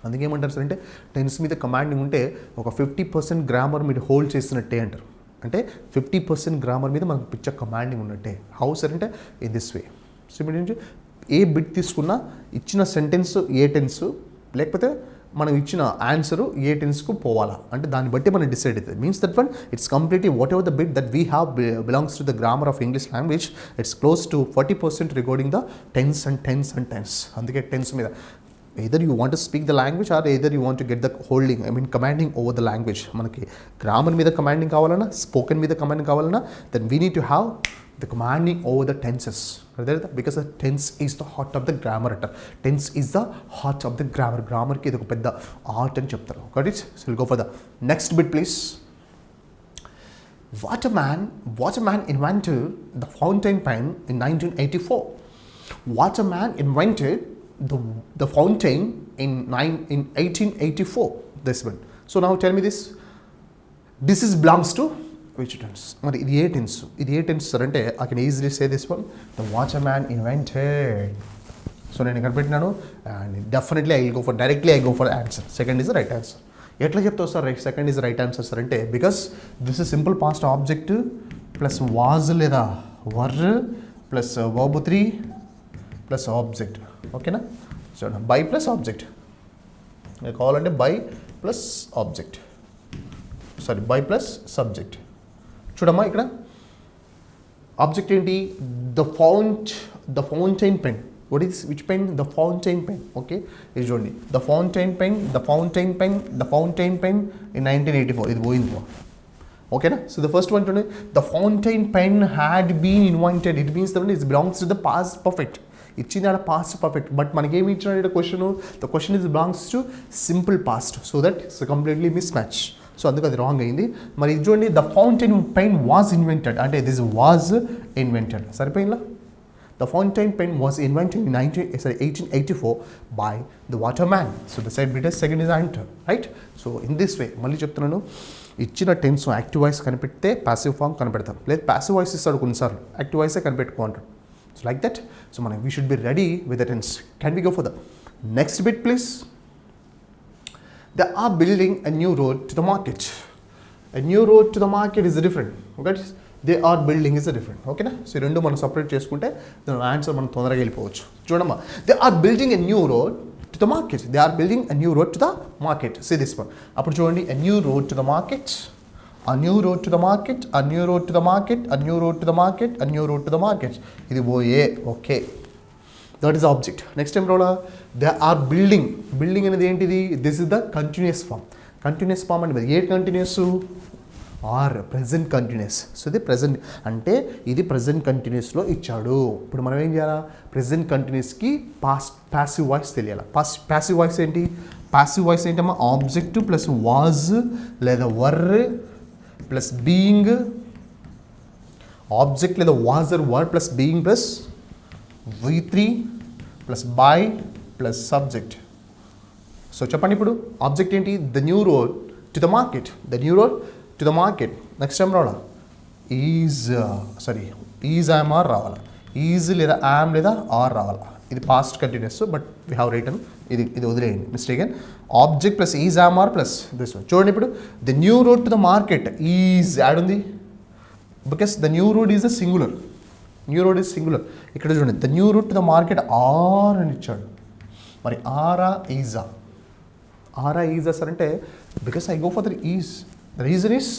Speaker 1: అందుకేమంటారు సార్ అంటే టెన్స్ మీద కమాండింగ్ ఉంటే ఒక 50% గ్రామర్ మీరు హోల్డ్ చేసినట్టే అంటారు. అంటే 50% గ్రామర్ మీద మనకు పిక్చర్ కమాండింగ్ ఉన్నట్టే. హౌ సార్ అంటే ఇన్ దిస్ వే. సో ఇప్పుడు ఏ బిట్ తీసుకున్నా ఇచ్చిన సెంటెన్స్ ఏ టెన్స్, లేకపోతే మనం ఇచ్చిన ఆన్సరు ఏ టెన్స్కు పోవాలా అంటే దాన్ని బట్టి మనం డిసైడ్ అవుతుంది. Means that one it's completely whatever the bit that we have belongs to the grammar of English language. It's close to 40% regarding the tense and tense and tense. అందుకే tense మీద either you want to speak the language or either you want to get the holding, I mean commanding over the language. మనకి grammar మీద commanding కావాలన్నా, spoken మీద commanding కావాలన్నా, then we need to have the commanding over the tenses, because the tense is the heart of the grammar. Tense is the heart of the grammar. Grammar కి ఇది ఒక పెద్ద art అని చెప్తారు. Got it? So we'll go for the next bit please. What a man invented the fountain pen in 1984. What a man invented the fountain in 1884. This one. So now tell me this is belongs to which tense? మరి ఇది ఏ tense? ఇది ఏ tense sir అంటే I can easily say this one, the what a man invented. So నేను ఇక్కడ పెట్టినాను and definitely I will go for directly I go for answer. Second is the right answer. ఎట్లా చెప్తావు sir second is right answer sir అంటే because this is simple past object plus was లేదా were plus verb 3 plus object. ఓకేనా? చూడండి by plus object కావాలంటే by plus object, sorry by plus subject. చూడమ్మా ఇక్కడ object ఏంటి? The fountain pen. What is which pen? The fountain pen. Okay ఇది చూడండి the fountain pen in 1984. ఇది పోయింది. ఓకేనా? సో ద ఫస్ట్ వన్ చూడండి the fountain pen had been invented. It means that it belongs to the past perfect. ఇచ్చింది ఆడ past perfect, but మనకేమి ఇచ్చిన question the question is belongs to simple past, so that it's completely mismatch. So అందుకు అది wrong అయింది. మరి ఇది చూడండి the fountain pen was invented అంటే దిస్ వాజ్ ఇన్వెంటెడ్. సరిపోయిందా? The fountain pen was invented in 1884 by the water man. So the side bit second is answer, right? So in this way మళ్ళీ చెప్తున్నాను, ఇచ్చిన tense active voice కనిపెడితే passive form కనిపెడతాం, లేదు passive voice ఇస్తాడు కొన్నిసార్లు active వాయిసే కనిపెట్టుకో అంటాడు. So like that, so we should be ready with the tense. Can we go for the next bit please? They are building a new road to the market. A new road to the market is different. Okay? They are building is different. Okay na? So rendu మనం separate చేసుకుంటే దాని answer మనం తొందరగా వెళ్ళిపోవచ్చు. చూడమ్మా, they are building a new road to the market. They are building a new road to the market. See this one. అప్పుడు చూడండి a new road to the market. A new road to the market, a new road to the market, a new road to the market, a new road to the market. ఇది పోయే. Okay, that is object. Next time రోలా they are building. Building అనేది ఏంటిది? This is the continuous form. Continuous form అంటే ఏ continuous? Are present continuous. So ఇది present అంటే ఇది ప్రెజెంట్ కంటిన్యూస్లో ఇచ్చాడు. ఇప్పుడు మనం ఏం చేయాలా? ప్రెజెంట్ కంటిన్యూస్కి ప్యాసివ్ వాయిస్ తెలియాలి. ప్యాసివ్ వాయిస్ ఏంటి? ప్యాసివ్ వాయిస్ ఏంటమ్మా? ఆబ్జెక్ట్ ప్లస్ వాజ్ లేదా వర్ ప్లస్ బీయింగ్, ఆబ్జెక్ట్ లేదా was are were plus being plus V3 plus by plus subject. So చెప్పండి ఇప్పుడు ఆబ్జెక్ట్ ఏంటి? The new road to the market. The new road to the market. Next time రావాలా? Is am are రావాలా? Is లేదా am లేదా are రావాలా? ఇది past continuous, but we have written ఇది వదిలేయండి, mistake. Object plus is am are plus this one. చూడండి ఇప్పుడు the new road to the market is add ఉంది, because the new road is a singular. New road is singular. ఇక్కడ చూడండి the new route to the market are అని ఇచ్చాడు. మరి ఆరా ఈజా? ఆరా ఈజా సార్ అంటే because I go for the is. The reason is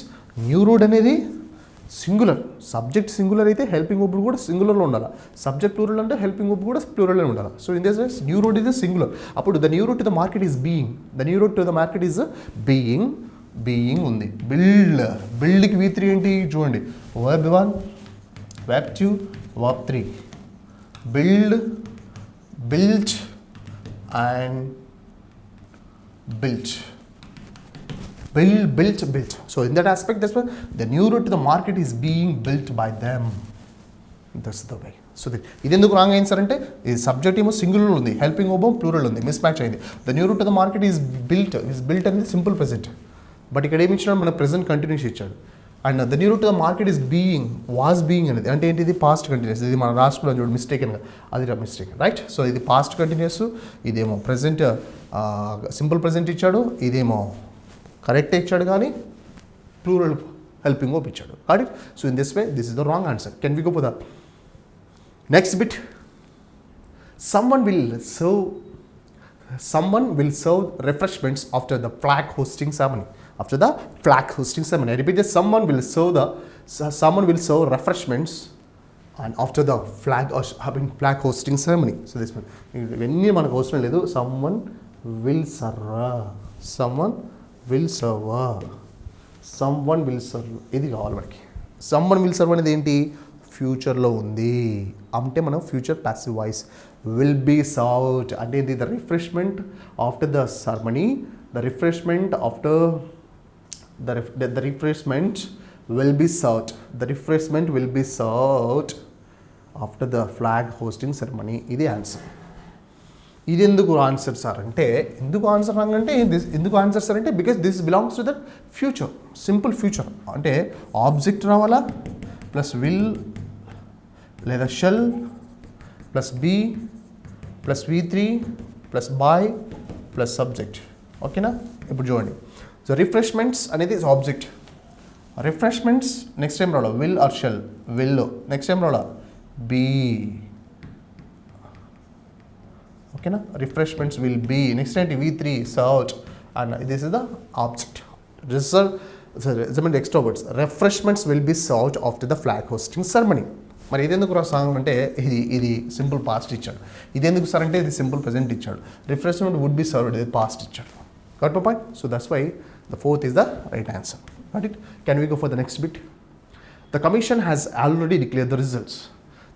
Speaker 1: new road అనేది సింగులర్. సబ్జెక్ట్ సింగులర్ అయితే హెల్పింగ్ వర్బ్ కూడా సింగులర్లో ఉండాలి. సబ్జెక్ట్ ప్లూరల్ అంటే హెల్పింగ్ వర్బ్ కూడా ప్లూరల్లో ఉండాలి. So in this sense new road is singular. అప్పుడు the new route to the market is being. The new route to the market is being ఉంది. బిల్డ్కి V3 ఏంటి? చూడండి verb 1 verb 2 verb 3. built and built. Built. So in that aspect, that's why the new route to the market is being built by them. That's the way. So ఇది ఎందుకు wrong అయింది sir అంటే ఈ subject ఏమో singular ఉంది, helping verb plural ఉంది, mismatch అయింది. The new route to the market is built అనేది సింపుల్ ప్రెజెంట్, బట్ ఇక్కడ ఏమి ఇచ్చినాడు? మన ప్రెజెంట్ కంటిన్యూస్ ఇచ్చాడు. And the new route to the market is was being అనేది అంటే ఏంటిది? Past continuous. ఇది మనం రాసుకున్నాం చూడు మిస్టేక్ అనగా, అది మిస్టేక్, రైట్? సో ఇది పాస్ట్ కంటిన్యూస్, ఇదేమో ప్రెజెంట్ సింపుల్ ప్రెజెంట్ ఇచ్చాడు, ఇదేమో కరెక్ట్ ఇచ్చాడు కానీ హెల్పింగ్ వర్బ్ ఇచ్చాడు. Got it? So in this way this is the wrong answer. Can we go for the next bit? Someone will serve refreshments after the flag hosting ceremony. After the flag hosting ceremony, I repeat this: someone will serve refreshments and after the flag hosting ceremony. So this one, when you man host ledu, someone will serve. ఇది కావాలి మనకి. someone will serve అనేది ఏంటి? ఫ్యూచర్లో ఉంది అంటే మనం future passive voice. will be served అంటే ఇది the refreshment after the ceremony. The refreshment after the refreshment will be served. The refreshment will be served after the flag hosting ceremony. ఇది answer. ఇది ఎందుకు ఆన్సర్ సార్ అంటే, ఎందుకు answer అంటే ఎందుకు answer sir అంటే because this belongs to that future. Simple future అంటే object రావాలా ప్లస్ విల్ లేదా shall plus be plus V3 plus by plus subject. ఓకేనా? ఇప్పుడు చూడండి. సో రిఫ్రెష్మెంట్స్ అనేది ఆబ్జెక్ట్. రిఫ్రెష్మెంట్స్ నెక్స్ట్ టైం రావాలా will or shall. Will next time రావాలా be. ఓకేనా? Refreshments will be. నెక్స్ట్ ఏంటి? V3 served and this is the object. Extroverts refreshments will be served after the flag hosting ceremony. మరి ఇది ఎందుకు రాసాం అంటే ఇది సింపుల్ పాస్ట్ ఇచ్చాడు. ఇది ఎందుకు సార్ అంటే ఇది సింపుల్ ప్రెజెంట్ ఇచ్చాడు. రిఫ్రెష్మెంట్ వుడ్ బి సర్వ్డ్, ఇది పాస్ట్ ఇచ్చాడు. Got my point? So that's why the fourth is the right answer. Got it? Can we go for the next bit? The commission has already declare the results.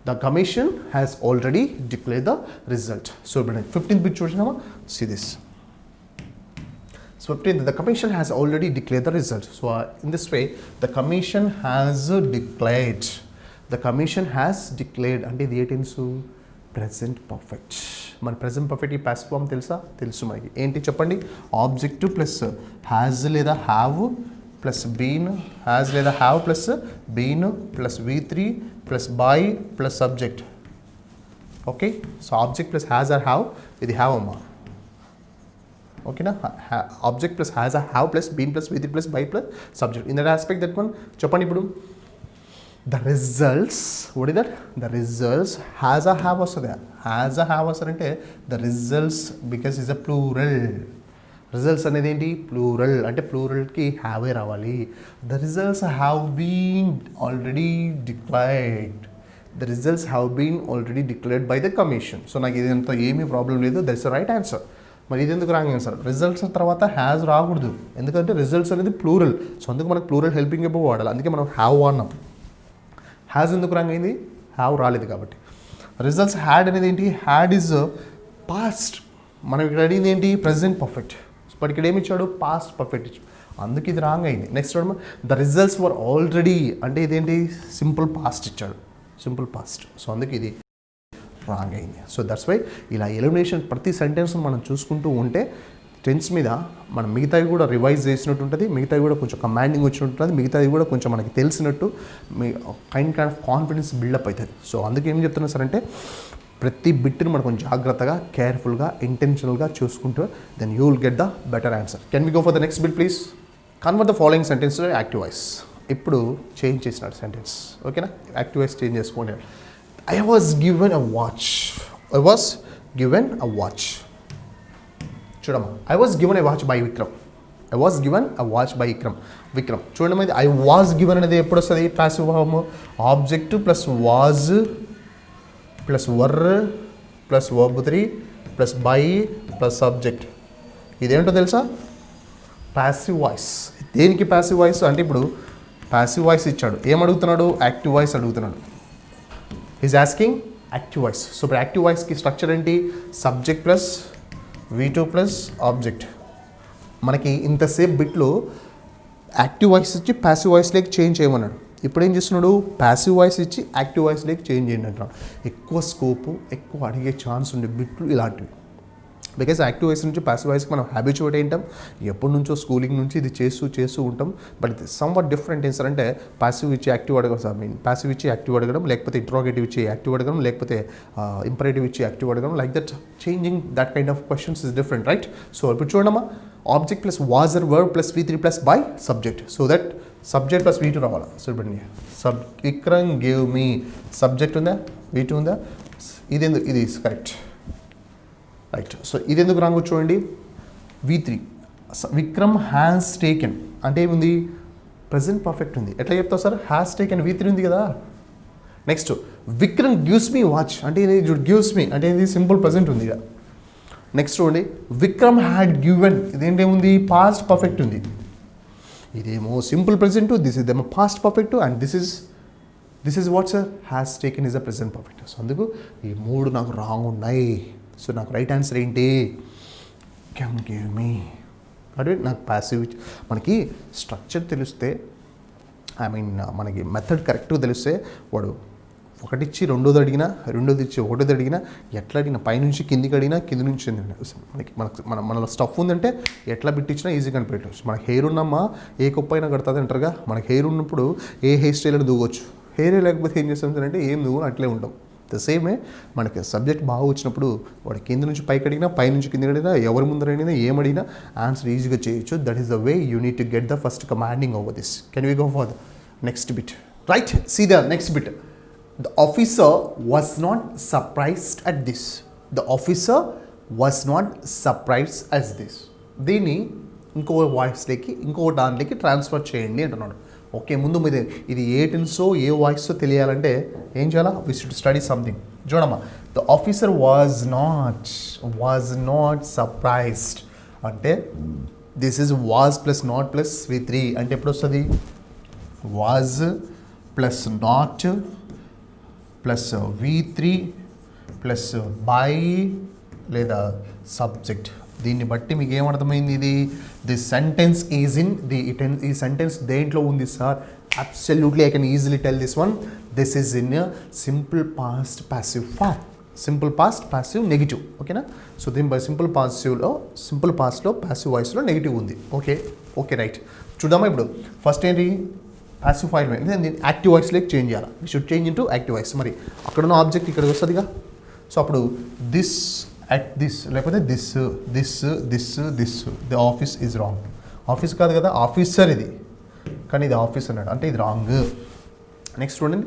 Speaker 1: The commission has already declared the result. So 15th bit చూసినామా? See this. So 15th, the commission has already declared the result. So in this way, the commission has declared. The commission has declared అంటే ఇది ఏ tense? Present perfect. మన present perfect ఈ passive form తెలుసా? తెలుసు మనకి. ఏంటి చెప్పండి? ఆబ్జెక్ట్ ప్లస్ హ్యాజ్ లేదా హ్యావ్ ప్లస్ బీన్, హ్యాజ్ లేదా have plus been plus V3 plus by plus subject. Okay? So object plus has or have, ఇది హ్యావ్ అమ్మా. ఓకేనా? Object plus has or have plus been plus V3 plus by plus subject. In that aspect that one చెప్పండి. ఇప్పుడు the results, what is that? The results has or have వస్తుంది. Has or have వస్తారంటే the results because is a plural. Results అనేది ఏంటి? Plural. అంటే ప్లూరల్కి హ్యావే రావాలి. The results have been already declared. The results have been already declared by the commission. So నాకు ఇదంతా ఏమీ ప్రాబ్లం లేదు. That's the right answer. మరి ఇది ఎందుకు రాంగ్ ఆన్సర్? రిజల్ట్స్ తర్వాత హ్యాజ్ రాకూడదు. ఎందుకంటే రిజల్ట్స్ అనేది ప్లూరల్. సో అందుకు మనకు ప్లూరల్ హెల్పింగ్ ఎప్పుడు వాడాలి. అందుకే మనం హ్యావ్ వాడినాం. హ్యాజ్ ఎందుకు రాంగ్ అయింది? హ్యావ్ రాలేదు కాబట్టి. రిజల్ట్స్ హ్యాడ్ అనేది ఏంటి? Had is past. మనం ఇక్కడ అడిగింది ఏంటి? Present perfect. బట్ ఇక్కడ ఏమి ఇచ్చాడు? పాస్ట్ పర్ఫెక్ట్ ఇచ్చాడు. అందుకు ఇది రాంగ్ అయింది. Next the results were already అంటే ఇదేంటి? సింపుల్ పాస్ట్ ఇచ్చాడు. Simple past. సో అందుకు ఇది రాంగ్ అయింది. సో దట్స్ వై ఇలా ఎలిమినేషన్ ప్రతి సెంటెన్స్ మనం చూసుకుంటూ ఉంటే టెన్స్ మీద మనం మిగతావి కూడా రివైజ్ చేసినట్టు ఉంటుంది, మిగతావి కూడా కొంచెం కమాండింగ్ వచ్చినట్టు ఉంటుంది, మిగతాది కూడా కొంచెం మనకి తెలిసినట్టు మీ కైండ్ ఆఫ్ కాన్ఫిడెన్స్ బిల్డప్ అవుతుంది. సో అందుకే ఏం చెప్తున్నా సార్ అంటే ప్రతి బిట్ని మనం కొంచెం జాగ్రత్తగా, కేర్ఫుల్గా, ఇంటెన్షనల్గా చూసుకుంటూ then you will get the better answer. Can we go for the next bit please? Convert the following sentence to active voice. ఇప్పుడు చేంజ్ చేసినాడు సెంటెన్స్. ఓకేనా? యాక్టివ్ వాయిస్ చేంజ్ చేసుకోండి. I was given a watch. I was given a watch. చూడమ్మా, I was given a watch by Vikram. I was given a watch by Vikram. చూడమ్మా, ఇది I was given అనేది ఎప్పుడు వస్తుంది? Passive form. Object plus was plus were plus verb 3 plus by plus subject. ఇదేంటో తెలుసా? Passive voice. దేనికి passive voice అంటే ఇప్పుడు పాసివ్ వాయిస్ ఇచ్చాడు. ఏం అడుగుతున్నాడు? యాక్టివ్ వాయిస్ అడుగుతున్నాడు. Is asking active voice. So ఇప్పుడు యాక్టివ్ వాయిస్కి స్ట్రక్చర్ ఏంటి? Subject plus V2 plus object. మనకి ఇంతసేపు బిట్లో యాక్టివ్ వాయిస్ ఇచ్చి ప్యాసివ్ వాయిస్లోకి చేంజ్ చేయమన్నాడు. ఇప్పుడు ఏం చేస్తున్నాడు? ప్యాసివ్ వాయిస్ ఇచ్చి యాక్టివ్ వాయిస్లోకి చేంజ్ చేయండి అంటున్నాడు. ఎక్కువ స్కోపు, ఎక్కువ అడిగే ఛాన్స్ ఉండే బిట్లు ఇలాంటివి. బికాజ్ యాక్టివ్ వాయిస్ నుంచి ప్యాసివ్ వాయిస్కి మనం హ్యాబిచువేట్ అయ్యింటాం. ఎప్పటి నుంచో స్కూలింగ్ నుంచి ఇది చేస్తూ ఉంటాం. బట్ ఇది సమ్వాట్ డిఫరెంట్ ఏం సార్ అంటే ప్యాసివ్ ఇచ్చి యాక్టివ్ అడగడం సార్. ప్యాసివ్ ఇచ్చి యాక్టివ్ అడగడం, లేకపోతే ఇంట్రోగేటివ్ ఇచ్చి యాక్టివ్ అడగడం, లేకపోతే ఇంపరేటివ్ ఇచ్చి యాక్టివ్ అడగడం. Like that changing that kind of questions is different, right? So ఇప్పుడు చూడమ్మా, object plus was or verb plus V3 plus by subject. So that subject plus V2 రావాలా. సో చూడండి Vikram gave me subject ఉందా, V2 ఉందా, ఇది correct right. So ఇది ఎందుకు wrong చూడండి, V3 విక్రమ్ హ్యాస్ టేకెన్ అంటే ఏముంది, ప్రజెంట్ పర్ఫెక్ట్ ఉంది. ఎట్లా చెప్తావు సార్, హ్యాస్ టేకెన్ V3 ఉంది కదా. Next Vikram gives me watch అంటే ఇది గివ్స్ మీ అంటే ఇది సింపుల్ ప్రజెంట్ ఉంది ఇక. నెక్స్ట్ చూడండి విక్రమ్ హ్యాడ్ గివెన్ ఇదేంటేముంది, పాస్ట్ పర్ఫెక్ట్ ఉంది. ఇదేమో సింపుల్ ప్రజెంట్, దిస్ ఇస్ దేమో past perfect and this is what sir, has taken is a present perfect. So అందుకు ఈ మూడు నాకు రాంగ్ ఉన్నాయి. సో నాకు రైట్ ఆన్సర్ ఏంటి, కెన్ గివ్ మీ. అంటే నాకు ప్యాసివ్, మనకి స్ట్రక్చర్ తెలిస్తే మనకి మెథడ్ కరెక్ట్గా తెలిస్తే వాడు ఒకటిచ్చి రెండోది అడిగినా, రెండోది ఇచ్చి ఒకటోది అడిగినా, ఎట్లా అడిగినా పైనుంచి కిందికి అడిగినా, కింది నుంచి మనలో స్టఫ్ ఉందంటే ఎట్లా బిట్టించినా ఈజీగా కనిపెట్టవచ్చు. మనకి హెయిర్ ఉన్నమ్మా ఏ కుప్ప అయినా కడుతుంది అంటారుగా, మనకి హెయిర్ ఉన్నప్పుడు ఏ హెయిర్ స్టైల్ అయినా దూగొచ్చు. హెయిర్ లేకపోతే ఏం చేస్తామంటే ఏం దూగు అట్లే ఉంటాం. ద సేమే మనకి సబ్జెక్ట్ బాగా వచ్చినప్పుడు వాడు కింద నుంచి పైకి అడిగినా, పై నుంచి కిందికి అడిగినా, ఎవరి ముందర అడిగినా, ఏమడిగినా ఆన్సర్ ఈజీగా చేయొచ్చు. That is the way you need to get the first commanding over this. Can we go for the next bit, right? See the next bit. The officer was not surprised at this. The officer was not surprised at this. దీన్ని ఇంకో వాయిస్లోకి ఇంకో దాంట్లోకి transfer చేయండి అంటున్నాడు. Okay, ముందు మీద ఇది ఏ టెన్సో ఏ వాయిస్తో తెలియాలంటే ఏం చేయాలా, వి షుడ్ స్టడీ సంథింగ్. చూడమ్మా, the officer was not surprised అంటే this is was plus not plus V3 అంటే ఎప్పుడు వస్తుంది, was plus not plus V3 plus by లేదా సబ్జెక్ట్. దీన్ని బట్టి మీకు ఏమర్థమైంది, ఇది ది సెంటెన్స్ ఈజ్ ఇన్ ఈ సెంటెన్స్ దేంట్లో ఉంది sir, absolutely I can easily tell this one, this is in simple past passive form. Simple past passive negative, ఓకేనా. సో దీని సింపుల్ పాస్ట్లో ప్యాసివ్ వాయిస్లో నెగిటివ్ ఉంది. Okay right. చూద్దామా ఇప్పుడు ఫస్ట్ ఏంటి, ప్యాసివ్ ఫాయిల్ నేను యాక్టివ్ వాయిస్లోకి చేంజ్ చేయాలి. We should change into active voice. మరి అక్కడున్న ఆబ్జెక్ట్ ఇక్కడికి వస్తుందిగా. సో అప్పుడు దిస్ అట్ దిస్ లేకపోతే this the office is wrong. Office కాదు కదా, ఆఫీసర్ ఇది, కానీ ఇది ఆఫీస్ అన్నాడు అంటే ఇది రాంగ్. నెక్స్ట్ చూడండి,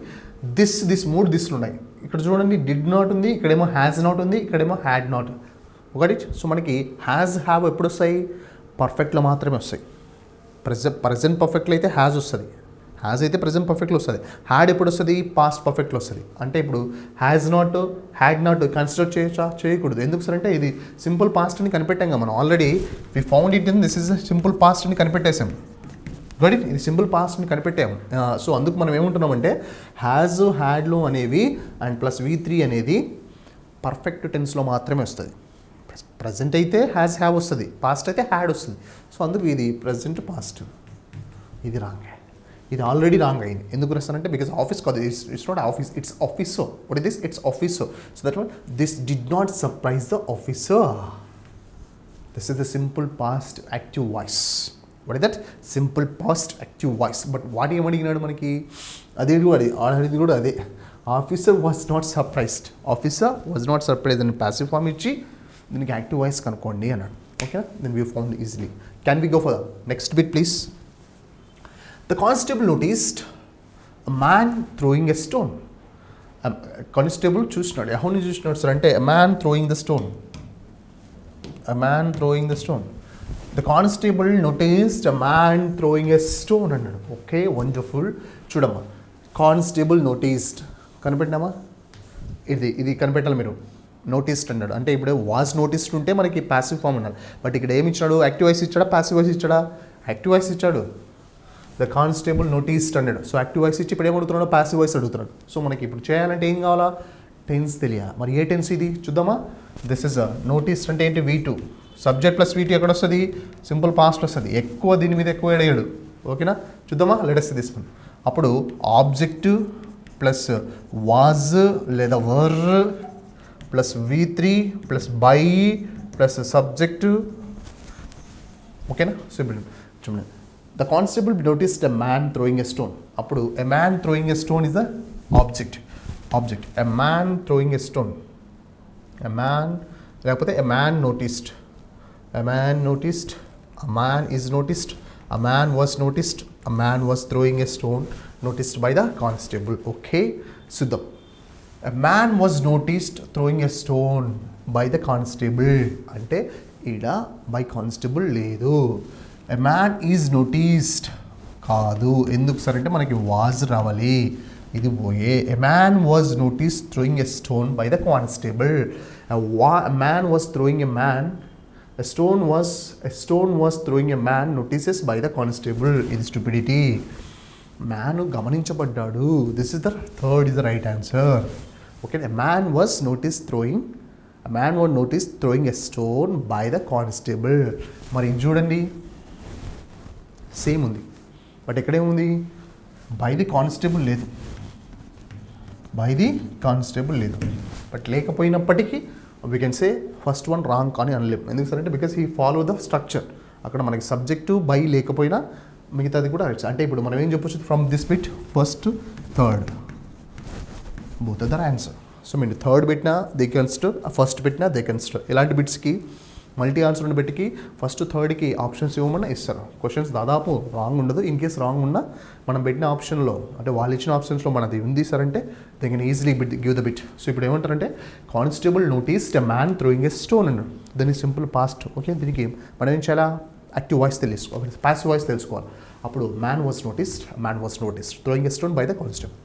Speaker 1: దిస్ మూడు దిస్లు ఉన్నాయి. ఇక్కడ చూడండి డిడ్ నాట్ ఉంది, ఇక్కడేమో హ్యాజ్ నాట్ ఉంది, ఇక్కడేమో హ్యాడ్ నాట్ ఒకటి. సో మనకి హ్యాజ్ హ్యావ్ ఎప్పుడు వస్తాయి, పర్ఫెక్ట్లో మాత్రమే వస్తాయి. ప్రజెంట్ పర్ఫెక్ట్లో అయితే హ్యాజ్ వస్తుంది, హ్యాజ్ అయితే ప్రజెంట్ పర్ఫెక్ట్లో వస్తుంది. హ్యాడ్ ఎప్పుడు వస్తుంది, పాస్ట్ పర్ఫెక్ట్లో వస్తుంది. అంటే ఇప్పుడు has not had not consider చేయొచ్చా, చేయకూడదు. ఎందుకు సార్ అంటే ఇది సింపుల్ పాస్ట్ అని కనిపెట్టాం కదా మనం already. We found it in this is simple past అని కనిపెట్టేసాం. గడి ఇది సింపుల్ పాస్ట్ని కనిపెట్టాము. సో అందుకు మనం ఏముంటున్నామంటే హ్యాజ్ హ్యాడ్లో అనేవి అండ్ ప్లస్ V3 అనేది పర్ఫెక్ట్ టెన్స్లో మాత్రమే వస్తుంది. ప్రజెంట్ అయితే హ్యాజ్ హ్యావ్ వస్తుంది, పాస్ట్ అయితే హ్యాడ్ వస్తుంది. సో అందుకు ఇది ప్రజెంట్ పాస్ట్, ఇది రాంగ్. ఇది ఆల్రెడీ రాంగ్ అయింది. ఎందుకు రాస్తానంటే బికాస్ ఆఫీస్ కాదు, it's not office, it's officer. What is this, it's officer. So that one this did not surprise the officer. This is the simple past active voice. What is that, simple past active voice. But what ఏమడిగినాడు మనకి, already కూడా అదే. Officer was not surprised, officer was not surprised అని passive form ఇచ్చి దీనికి active voice కనుక్కోండి అన్నాడు. Okay, then we found easily. Can we go for the next bit please. The constable noticed a man throwing a stone. Constable చూసినాడు, ఎవరిని చూసినాడు sir అంటే a man throwing the stone. A man throwing the stone. The constable noticed a man throwing a stone అన్నాడు. Okay, wonderful. చూడమ్మా, constable noticed కనిపెట్టినామా, ఇది కనిపెట్టాలి మీరు. Noticed అన్నాడు అంటే ఇప్పుడు వాజ్ నోటీస్డ్ ఉంటే మనకి ప్యాసివ్ ఫామ్ అన్నాడు. బట్ ఇక్కడ ఏమి ఇచ్చాడు, యాక్టివ్ వాయిస్ ఇచ్చాడా, ప్యాసివ్ వాయిస్ ఇచ్చాడా, యాక్టివ్ వాయిస్ ఇచ్చాడు. ద కానిస్టేబుల్ నోటీస్డ్ అన్నాడు. సో యాక్టివ్ వాయిస్ ఇచ్చి ఇప్పుడు ఏమడుగుతున్నాడు, ప్యాసివ్ వాయిస్ అడుగుతున్నాడు. సో మనకి ఇప్పుడు చేయాలంటే ఏం కావాలా, టెన్స్ తెలియాలి. మరి ఏ టెన్స్ ఇది చూద్దామా. దిస్ ఇస్ నోటీస్డ్ అంటే ఏంటి, V2. సబ్జెక్ట్ ప్లస్ V2 ఎక్కడ వస్తుంది, సింపుల్ పాస్ట్ వస్తుంది. ఎక్కువ దీని మీద ఎక్కువ అడిగాడు. ఓకేనా, చూద్దామా. Let us this one. అప్పుడు ఆబ్జెక్ట్ ప్లస్ వాజ్ లేదా were plus V3 plus by plus subject. ఓకేనా. సో ఇప్పుడు చూడండి, the constable noticed a man throwing a stone. అప్పుడు a man throwing a stone is the object. A man throwing a stone, a man లేకపోతే a man noticed, a man noticed, a man is noticed, a man was noticed, A man was throwing a stone noticed by the constable. Okay, Siddham. A man was noticed throwing a stone by the constable. అంటే ఈడ by constable లేదు. A man is noticed కాదు. ఎందుకు sir అంటే మనకి was రావాలి, ఇది పోయే. A man was noticed throwing a stone by the constable. A man was throwing a man. A stone was throwing a man notices by the constable. ఇది stupidity. Man గమనించబడ్డాడు. This is the third is the right answer. Okay, a man was noticed throwing a stone by the constable. మరి ఇది చూడండి same ఉంది, but ఎక్కడేముంది? By the constable లేదు, but లేకపోయినప్పటికీ we can say first one wrong కానీ అనలేము. ఎందుకు sir అంటే because he follow the structure. అక్కడ మనకి సబ్జెక్టు బై లేకపోయినా మిగతాది కూడా అంటే ఇప్పుడు మనం ఏం చెప్పొచ్చు, from this bit first third both are the answer. So మీరు థర్డ్ పెట్టినా దే కన్సిడర్, ఫస్ట్ పెట్టినా దే కన్సిడర్. ఇలాంటి బిట్స్కి మల్టీ ఆన్సర్ ఉన్న బిట్కి ఫస్ట్ థర్డ్కి ఆప్షన్స్ ఇవ్వమన్నా ఇస్తారు. క్వశ్చన్స్ దాదాపు రాంగ్ ఉండదు. ఇన్ కేస్ రాంగ్ ఉన్నా మనం పెట్టిన ఆప్షన్లో అంటే వాళ్ళు ఇచ్చిన ఆప్షన్స్లో మనది ఉంది సార్ అంటే they can easily give the bit. So ఇప్పుడు ఏమంటారంటే constable noticed a man throwing a stone అన్నాడు. దాని సింపుల్ పాస్ట్. ఓకే, దీనికి మనం ఏం చేయాలా? యాక్టివ్ వాయిస్ తెలుసుకోవాలి, పాసివ్ వాయిస్ తెలుసుకోవాలి. అప్పుడు man was noticed throwing a stone by the constable.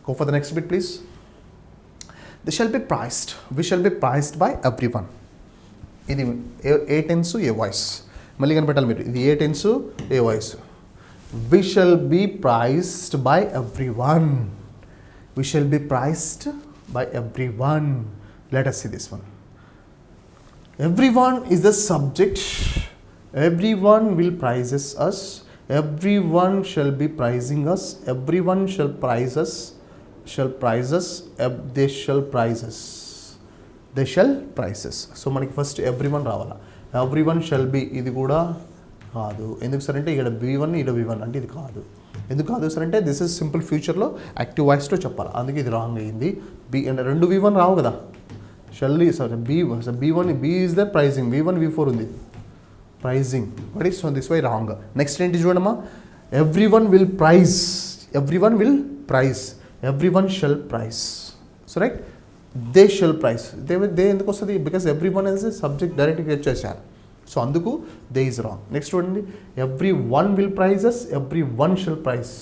Speaker 1: Go for the next bit please. We shall be prized by every one. ఇది ఏ టెన్స్ ఏ వాయిస్, మళ్ళీ కనిపెట్టాలి మీరు. ఇది ఏ టెన్స్ ఏ voice. We shall be prized by every one. Let us see this one. Everyone is the subject. Everyone will praises us. Everyone shall be praising us. Everyone shall praise us. They shall prize us. So మనకి first every one రావాలా. Every one shall be ఇది కూడా కాదు. ఎందుకు sir అంటే ఇక్కడ V1 ఇక్కడ V1 అంటే ఇది కాదు. ఎందుకు కాదు సార్ అంటే దిస్ ఇస్ సింపుల్ ఫ్యూచర్లో యాక్టివ్ వాయిస్లో చెప్పాలి, అందుకే ఇది రాంగ్ అయింది. బి అంటే రెండు V1 రావు కదా. Shall sir B1 be is the prizing, V1 V4 ఉంది prizing. But is so this why wrong. Next ఏంటి చూడమ్మా, every one shall prize. So right, they shall prize. They ఎందుకు వస్తుంది? Because every one is subject డైరెక్ట్గా వచ్చేసారు. So అందుకు they is wrong. Next చూడండి, every one will prizes, every one shall prize.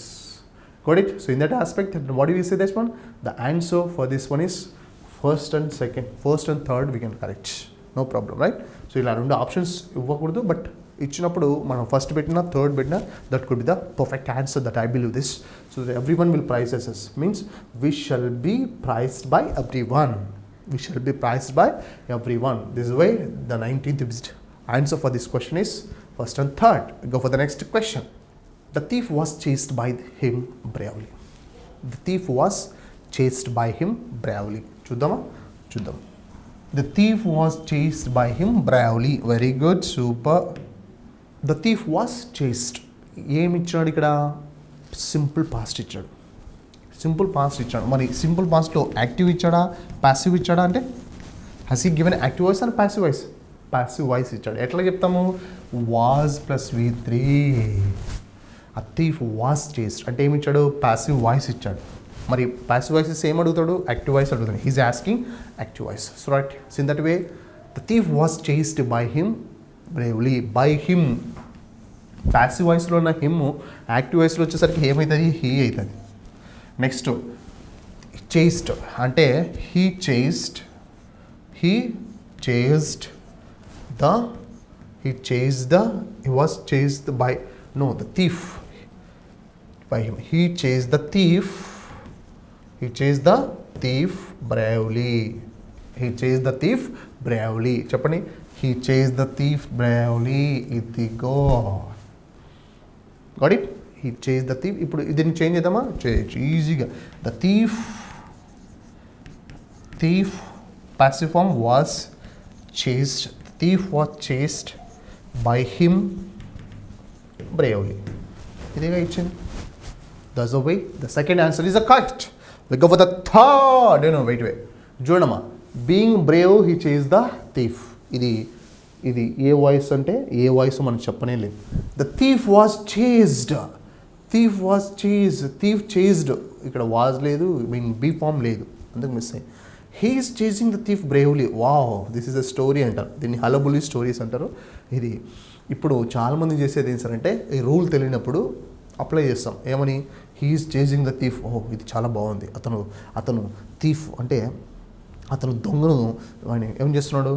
Speaker 1: Got it? So in that aspect, what do we say this one? The answer for this one is first and third we can correct. No problem, right? So ఇలా రెండు options ఇవ్వకూడదు, but ఇచ్చినప్పుడు మనం first పెట్టినా third పెట్టినా that could be the perfect answer that I believe this. So every one will prizes us means we shall be prized by everyone. This is why the 19th answer for this question is first and third. Go for the next question. The thief was chased by him bravely. చూద్దాం. The thief was chased by him bravely. Very good, super. The thief was chased. ఏమి ఇచ్చాడు ఇక్కడ? Simple past ఇచ్చాడు. మరి simple పాస్ట్లో active ఇచ్చాడా passive ఇచ్చాడా అంటే has he given active voice and passive voice? Passive voice ఇచ్చాడు. ఎట్లా చెప్తాము? Was plus V3. ఆ థీఫ్ వాజ్ చేస్డ్ అంటే ఏమి ఇచ్చాడు? ప్యాసివ్ వాయిస్ ఇచ్చాడు. మరి ప్యాసివ్ వాయిస్ ఏం అడుగుతాడు? యాక్టివ్ వాయిస్ అడుగుతాడు. He's asking active voice. So right, so in that way the thief was chased by him bravely. By him passive వాయిస్లో ఉన్న హిమ్ యాక్టివ్ వాయిస్లో వచ్చేసరికి ఏమవుతుంది? హీ అవుతుంది. నెక్స్ట్ చేస్డ్ అంటే he was chased by the thief by him. He chased the thief bravely. చెప్పండి, he chased the thief bravely. ఇదిగో, got it? He chased the thief. ఇప్పుడు దీన్ని చేంజ్ చేద్దామా? చేయొచ్చు ఈజీగా. The thief passive form was chased. The thief was chased by him bravely. ఇదిగా ఇచ్చింది. That's the way. The second answer is correct. We go for the third. Wait. చూడమ్మా, being brave he chased the thief. ఇది ఏ voice అంటే ఏ voice మనం చెప్పనే లేదు. The thief was chased. Thief was chase, thief chased, ఇక్కడ was లేదు, mean be form లేదు, అందుకు మిస్ అయ్యి. He is chasing the thief bravely. Wow, this is a story అంటారు, దీన్ని హలబులి స్టోరీస్ అంటారు. ఇది ఇప్పుడు చాలామంది చేసేది ఏం సార్ అంటే ఈ రూల్ తెలియనప్పుడు అప్లై చేస్తాం ఏమని, he is chasing the thief. Oh ఇది చాలా బాగుంది, అతను థీఫ్ అంటే అతను దొంగను ఏం చేస్తున్నాడు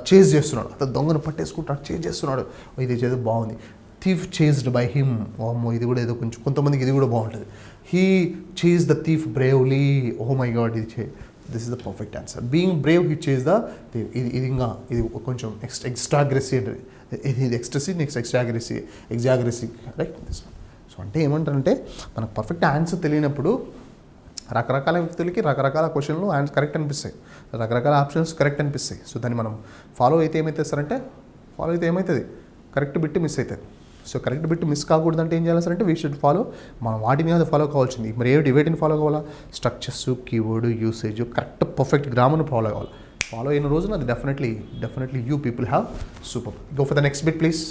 Speaker 1: చేజ్ చేస్తున్నాడు, అతను దొంగను పట్టేసుకుంటాడు, చేజ్ చేస్తున్నాడు, ఇది చేసి బాగుంది. Thief chased by him. ఓమో ఇది కూడా ఏదో కొంచెం కొంతమందికి ఇది కూడా బాగుంటుంది. He chase the thief bravely. Oh my God, this is the perfect answer. Being brave he chase the thief. ఇది కొంచెం ఎక్స్ట్రా అగ్రెసివ్, ఇది ఎక్స్ట్రెసివ్, నెక్స్ట్ ఎగ్జాగ్రెసివ్ రైట్. సో అంటే ఏమంటారంటే మనకు పర్ఫెక్ట్ ఆన్సర్ తెలియనప్పుడు రకరకాల వ్యక్తులకి రకరకాల క్వశ్చన్లు ఆన్సర్ కరెక్ట్ అనిపిస్తాయి, రకరకాల ఆప్షన్స్ కరెక్ట్ అనిపిస్తాయి. సో దాన్ని మనం ఫాలో అయితే ఏమవుతుంది సార్ అంటే ఏమవుతుంది కరెక్ట్ బిట్ మిస్ అవుతుంది. సో కరెక్ట్ బిట్ మిస్ కాకూడదంటే ఏం చేయాలి సార్ అంటే వీ షుడ్ ఫాలో, మనం వాటిని అది ఫాలో కావాల్సింది. మరి వేటిని ఫాలో కావాలా, structures, keyword, usage, correct perfect గ్రామర్ను ఫాలో కావాలి. ఫాలో అయిన రోజున అది definitely you people have super. Go for the next bit please.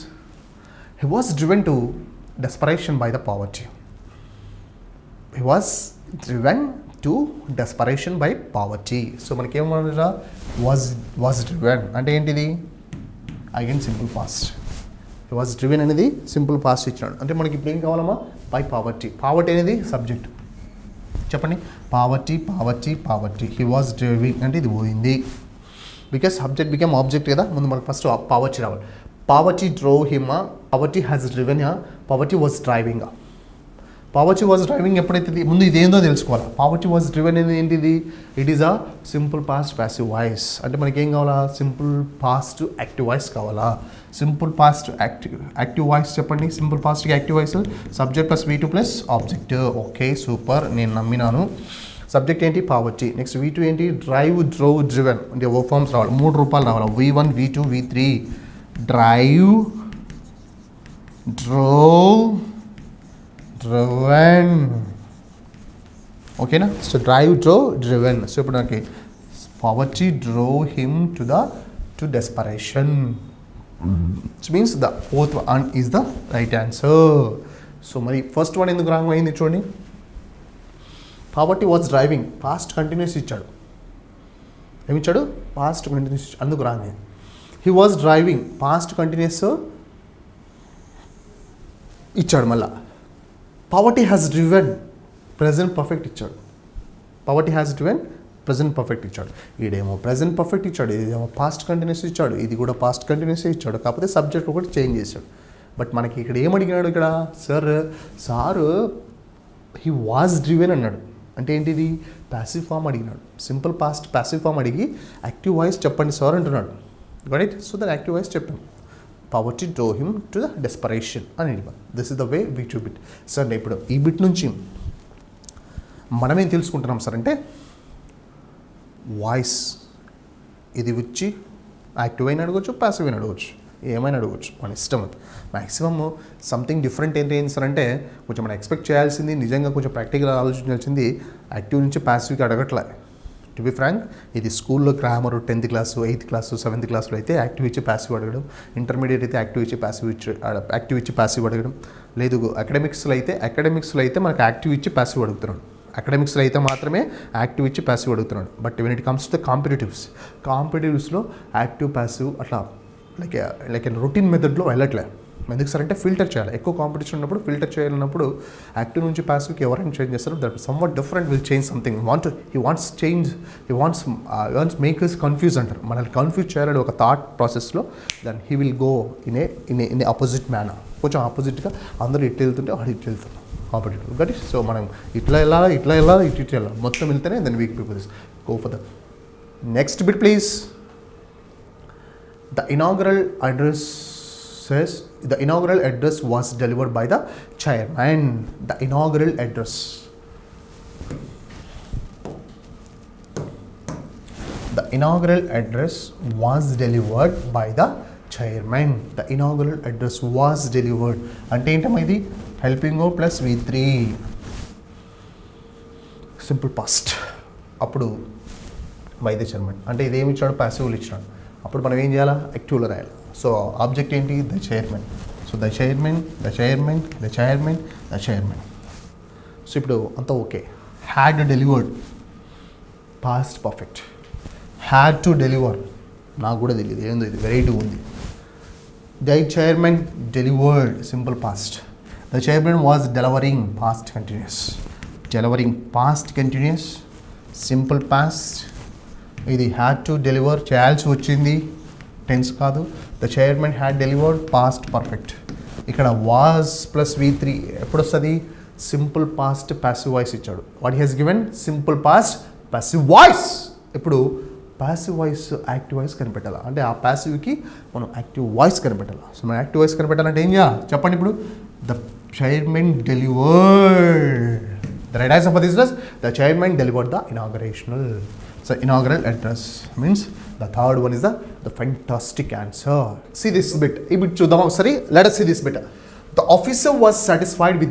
Speaker 1: He was driven to desperation by the poverty. He was driven to desperation by poverty. So మనకేమన్నా was driven అంటే ఏంటిది, again simple past. He was driven అనేది simple past ఇచ్చినాడు. అంటే మనకి ఇప్పుడు ఏం కావాలమ్మా, బై పావర్టీ. పావర్టీ అనేది సబ్జెక్ట్, చెప్పండి. పావర్టీ. హీ వాజ్ డ్రైవింగ్ అంటే ఇది పోయింది, బికాస్ సబ్జెక్ట్ బికమ్ ఆబ్జెక్ట్ కదా. ముందు మనకు ఫస్ట్ పావర్టీ రావాలి. Poverty drove him, poverty has driven, poverty was driving. Poverty was driving ఎప్పుడైతే ముందు ఇదేందో తెలుసుకోవాలి. పావర్టీ వాజ్ డ్రివెన్ అనేది ఏంటిది, it is a simple past passive voice. అంటే మనకి ఏం కావాలా, సింపుల్ పాస్ట్ యాక్టివ్ వాయిస్ కావాలా. సింపుల్ పాస్ట్ యాక్టివ్ వాయిస్ చెప్పండి. సింపుల్ పాస్ట్కి active voice subject plus V2 plus object. Okay super, నేను నమ్మినాను. సబ్జెక్ట్ ఏంటి, పావర్టీ. నెక్స్ట్ V2 ఏంటి, డ్రైవ్, డ్రోవ్, డ్రివెన్. అంటే వర్క్ ఫార్మ్స్ రావాలి, 3 రూపాయలు రావాలి. V1, V2, V3. Drive, drove, driven. ఓకేనా. So drive, drove, driven. So ఇప్పుడు నాకు poverty drove him to desperation. which means the fourth one is the right answer. So మరి first one ఎందుకు wrong అయింది చూడండి. Poverty was driving, past continuous ఇచ్చాడు. ఏమి ఇచ్చాడు, పాస్ట్ కంటిన్యూస్ ఇచ్చాడు, అందుకు రాంగ్ అయింది. He was driving, past continuous ఇచ్చాడు. మళ్ళా poverty has driven, present perfect ఇచ్చాడు. Poverty has driven, present perfect ఇచ్చాడు. ఈడేమో ప్రెజెంట్ పర్ఫెక్ట్ ఇచ్చాడు, ఇదేమో పాస్ట్ కంటిన్యూస్ ఇచ్చాడు, ఇది కూడా పాస్ట్ కంటిన్యూస్ ఇచ్చాడు. కాకపోతే సబ్జెక్ట్ ఒకటి చేంజ్ చేశాడు. బట్ మనకి ఇక్కడ ఏమడిగినాడు, ఇక్కడ సారు హీ వాజ్ డ్రివెన్ అన్నాడు. అంటే ఏంటిది, ప్యాసివ్ ఫామ్ అడిగినాడు. సింపుల్ పాస్ట్ ప్యాసివ్ ఫామ్ అడిగి యాక్టివ్ వాయిస్ చెప్పండి సార్ అంటున్నాడు. రైట్. సో దాని యాక్టివ్ వాయిస్ చెప్పాం. Poverty drove him to the desperation అని. This is the way we to bit. Sir ఇప్పుడు ఈ బిట్ నుంచి మనమేం తెలుసుకుంటున్నాం సార్ అంటే వాయిస్ ఇది వచ్చి యాక్టివ్ అయిన అడగవచ్చు, ప్యాసివ్ అయిన అడగవచ్చు, ఏమైనా అడగవచ్చు, మన ఇష్టం. అది మ్యాక్సిమమ్ సంథింగ్ డిఫరెంట్ ఏంటి సార్ అంటే కొంచెం మనం ఎక్స్పెక్ట్ చేయాల్సింది, నిజంగా కొంచెం ప్రాక్టికల్గా ఆలోచించాల్సింది యాక్టివ్ నుంచి ప్యాసివ్కి అడగట్లే. టు బి ఫ్రాంక్, ఇది స్కూల్లో grammar 10th class 8th class 7th క్లాస్లో అయితే యాక్టివ్ ఇచ్చి ప్యాసివ్ అడగడం, ఇంటర్మీడియట్ అయితే యాక్టివ్ ఇచ్చి ప్యాసివ్ అడగడం, లేదు అకాడమిక్స్లో అయితే మనకు యాక్టివ్ ఇచ్చి ప్యాసివ్ అడుగుతున్నాడు. అకాడమిక్స్లో అయితే మాత్రమే యాక్టివ్ ఇచ్చి ప్యాసివ్ అడుగుతున్నాడు. But when it comes to the కాంపిటేటివ్స్లో యాక్టివ్ ప్యాసివ్ అట్లా లైక్ రొటీన్ మెథడ్లో వెళ్ళట్లే. ఎందుకు సార్ అంటే ఫిల్టర్ చేయాలి. ఎక్కువ కాంపిటీషన్ ఉన్నప్పుడు ఫిల్టర్ చేయాలన్నప్పుడు యాక్టివ్ నుంచి ప్యాసివ్కి ఎవరైనా చేంజ్ చేస్తారు. That somewhat different will change something. He wants make his confuse అంటారు. మనల్ని కన్ఫ్యూజ్ చేయాలని ఒక థాట్ ప్రాసెస్లో then he will go in a opposite manner. కొంచెం ఆపోజిట్గా అందరూ ఇటు వెళ్తుంటే వాడు ఇటు వెళ్తున్నాం కాంపిటేటివ్. Gut it. సో మనం ఇట్లా వెళ్ళాలి ఇటు వెళ్ళాలి మొత్తం వెళ్తేనే then week people go for the next bit please. The inaugural address was delivered by the chairman. The inaugural address. The inaugural address was delivered by the chairman. The inaugural address was delivered. అంటే ఏంటమ్మా ఇది, helping ఓ plus V3 simple past. అప్పుడు by the chairman అంటే ఇదేమి ఇచ్చాడు, ప్యాసివ్లు ఇచ్చినాడు. అప్పుడు మనం ఏం చేయాలా, యాక్టివ్లో రాయాలి. సో ఆబ్జెక్ట్ ఏంటి, the chairman. So the chairman. So ఇప్పుడు అంతా okay. Had delivered past perfect. Had to deliver నాకు కూడా తెలియదు ఏందో ఇది వెరైటీ ఉంది. The chairman delivered simple past. The chairman was delivering past continuous. Simple past. ఇది హ్యాడ్ టు డెలివర్ చేయాల్సి వచ్చింది, టెన్స్ కాదు. The chairman had delivered past perfect. ఇక్కడ వాజ్ ప్లస్ V3 ఎప్పుడు వస్తుంది? సింపుల్ పాస్ట్ ప్యాసివ్ వాయిస్ ఇచ్చాడు. What he Hess given? Simple past passive voice. ఇప్పుడు passive voice active voice కనిపెట్టాలి. అంటే ఆ ప్యాసివ్కి మనం యాక్టివ్ వాయిస్ కనిపెట్టాలి. సో మనం యాక్టివ్ వాయిస్ కనిపెట్టాలంటే ఏం చేయాలి చెప్పండి? ఇప్పుడు the chairman delivered. The right answer for this was the chairman delivered the inaugural address. Means the third one is the fantastic answer. See this bit. ఈ బిట్ చూద్దాం ఒకసారి. Let us see this bit. The officer was satisfied with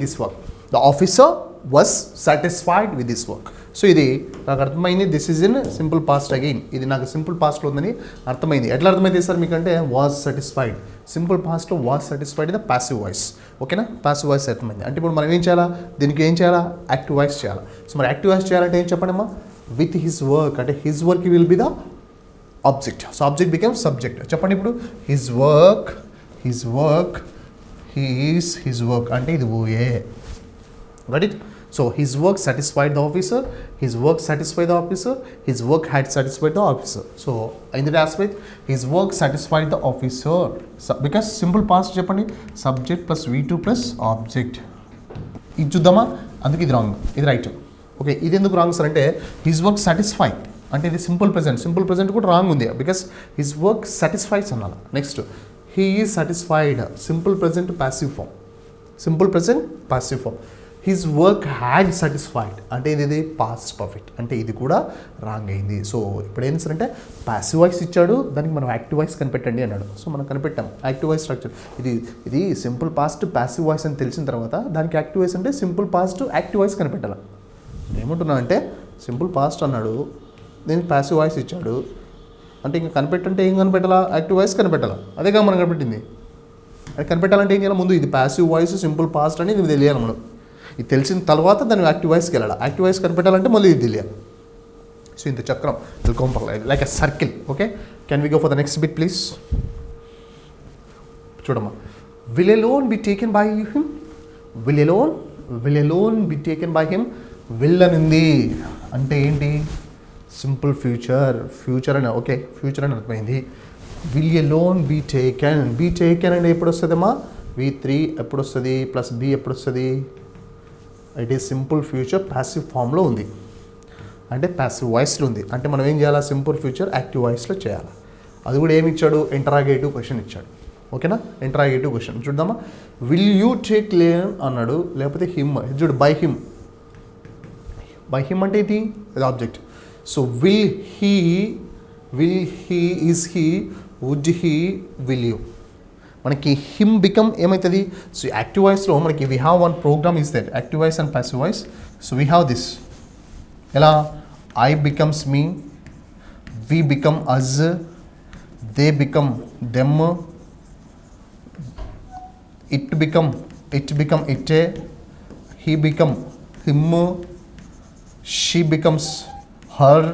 Speaker 1: this work. So ఇది నాకు అర్థమైంది. This is in simple past again. ఇది నాకు simple పాస్ట్లో ఉందని అర్థమైంది. ఎట్లా అర్థమైంది సార్ మీకంటే వాజ్ సాటిస్ఫైడ్. సింపుల్ పాస్ట్లో was satisfied the passive voice. ఓకేనా? ప్యాసివ్ వాయిస్ అర్థమైంది. అంటే ఇప్పుడు మనం ఏం చేయాలా? దీనికి ఏం చేయాలా? యాక్టివ్ వాయిస్ చేయాలి. సో మరి యాక్టివ్ వాయిస్ చేయాలంటే ఏం చెప్పండి అమ్మా? With his work. అంటే his work will be the object. So object become subject. చెప్పండి ఇప్పుడు హిజ్ వర్క్ హిజ్ వర్క్ అంటే ఇది ఓయే. Got it? So his work satisfied the officer. His work satisfied the officer. His work had satisfied the officer. So in that aspect, his work satisfied the officer. Because simple past చెప్పండి subject plus V2 plus object. ఇది చూద్దామా? అందుకు ఇది wrong, ఇది right. Okay, ఇది ఎందుకు wrong sir అంటే his work satisfied అంటే ఇది సింపుల్ ప్రెజెంట్ కూడా రాంగ్ ఉంది. బికాస్ హిజ్ వర్క్ సాటిస్ఫైడ్స్ అనాలి. Next he is satisfied simple present passive form. His work had satisfied అంటే ఇది పాస్ట్ పర్ఫెక్ట్ అంటే ఇది కూడా రాంగ్ అయింది. సో ఇప్పుడు ఏం సార్ అంటే ప్యాసివ్ వాయిస్ ఇచ్చాడు, దానికి మనం యాక్టివ్ వాయిస్ కనిపెట్టండి అన్నాడు. సో మనం కనిపెట్టాం యాక్టివ్ వాయిస్ స్ట్రక్చర్. ఇది సింపుల్ పాస్ట్ ప్యాసివ్ వాయిస్ అని తెలిసిన తర్వాత దానికి యాక్టివ్ వాయిస్ అంటే సింపుల్ పాస్ట్ యాక్టివ్ వాయిస్ కనిపెట్టాలి. ఏమంటున్నా అంటే సింపుల్ పాస్ట్ అన్నాడు, దీనికి ప్యాసివ్ వాయిస్ ఇచ్చాడు అంటే ఇంకా కనిపెట్టంటే ఏం కనిపెట్టాలా? Active voice కనిపెట్టాలా. అదేగా మనం కనిపెట్టింది. అది కనిపెట్టాలంటే ఏం చేయాలి? ముందు ఇది ప్యాసివ్ వాయిస్ సింపుల్ పాస్ట్ అని ఇది తెలియాలి. మనం ఇది తెలిసిన తర్వాత దాన్ని యాక్టివ్ వాయిస్కి వెళ్ళాలి. యాక్టివ్ వాయిస్ కనిపెట్టాలంటే మళ్ళీ ఇది తెలియాలి. సో ఇంత చక్రం like a circle. Okay, can we go for the next bit please? చూడమ్మా. Will alone be taken by him. Will alone be taken by him. Will అని ఉంది అంటే ఏంటి? సింపుల్ ఫ్యూచర్ అని. ఓకే, ఫ్యూచర్ అని అర్థమైంది. విల్ ఎలోన్ బి టేకెన్ అంటే ఎప్పుడు వస్తుందమ్మా? V3 ఎప్పుడు వస్తుంది? ప్లస్ బి ఎప్పుడు వస్తుంది? It is simple future passive ఫామ్లో ఉంది అంటే ప్యాసివ్ వాయిస్లో ఉంది. అంటే మనం ఏం చేయాలి? సింపుల్ ఫ్యూచర్ యాక్టివ్ వాయిస్లో చేయాలి. అది కూడా ఏమి ఇచ్చాడు? ఇంటరాగేటివ్ క్వశ్చన్ ఇచ్చాడు. ఓకేనా? ఇంటరాగేటివ్ క్వశ్చన్ చూద్దామా. విల్ యూ టేక్ లేన్ అన్నాడు, లేకపోతే హిమ్. చూడు బై హిమ్ అంటే ఇది object. So will he is he, would he, will you. మనకి హిమ్ బికమ్ ఏమవుతుంది? సో యాక్టివ్ వాయిస్లో మనకి we have one program is that active voice and passive voice. So we have this. ఎలా? I becomes me, we become us, they become them, it become it, he become him, she becomes her,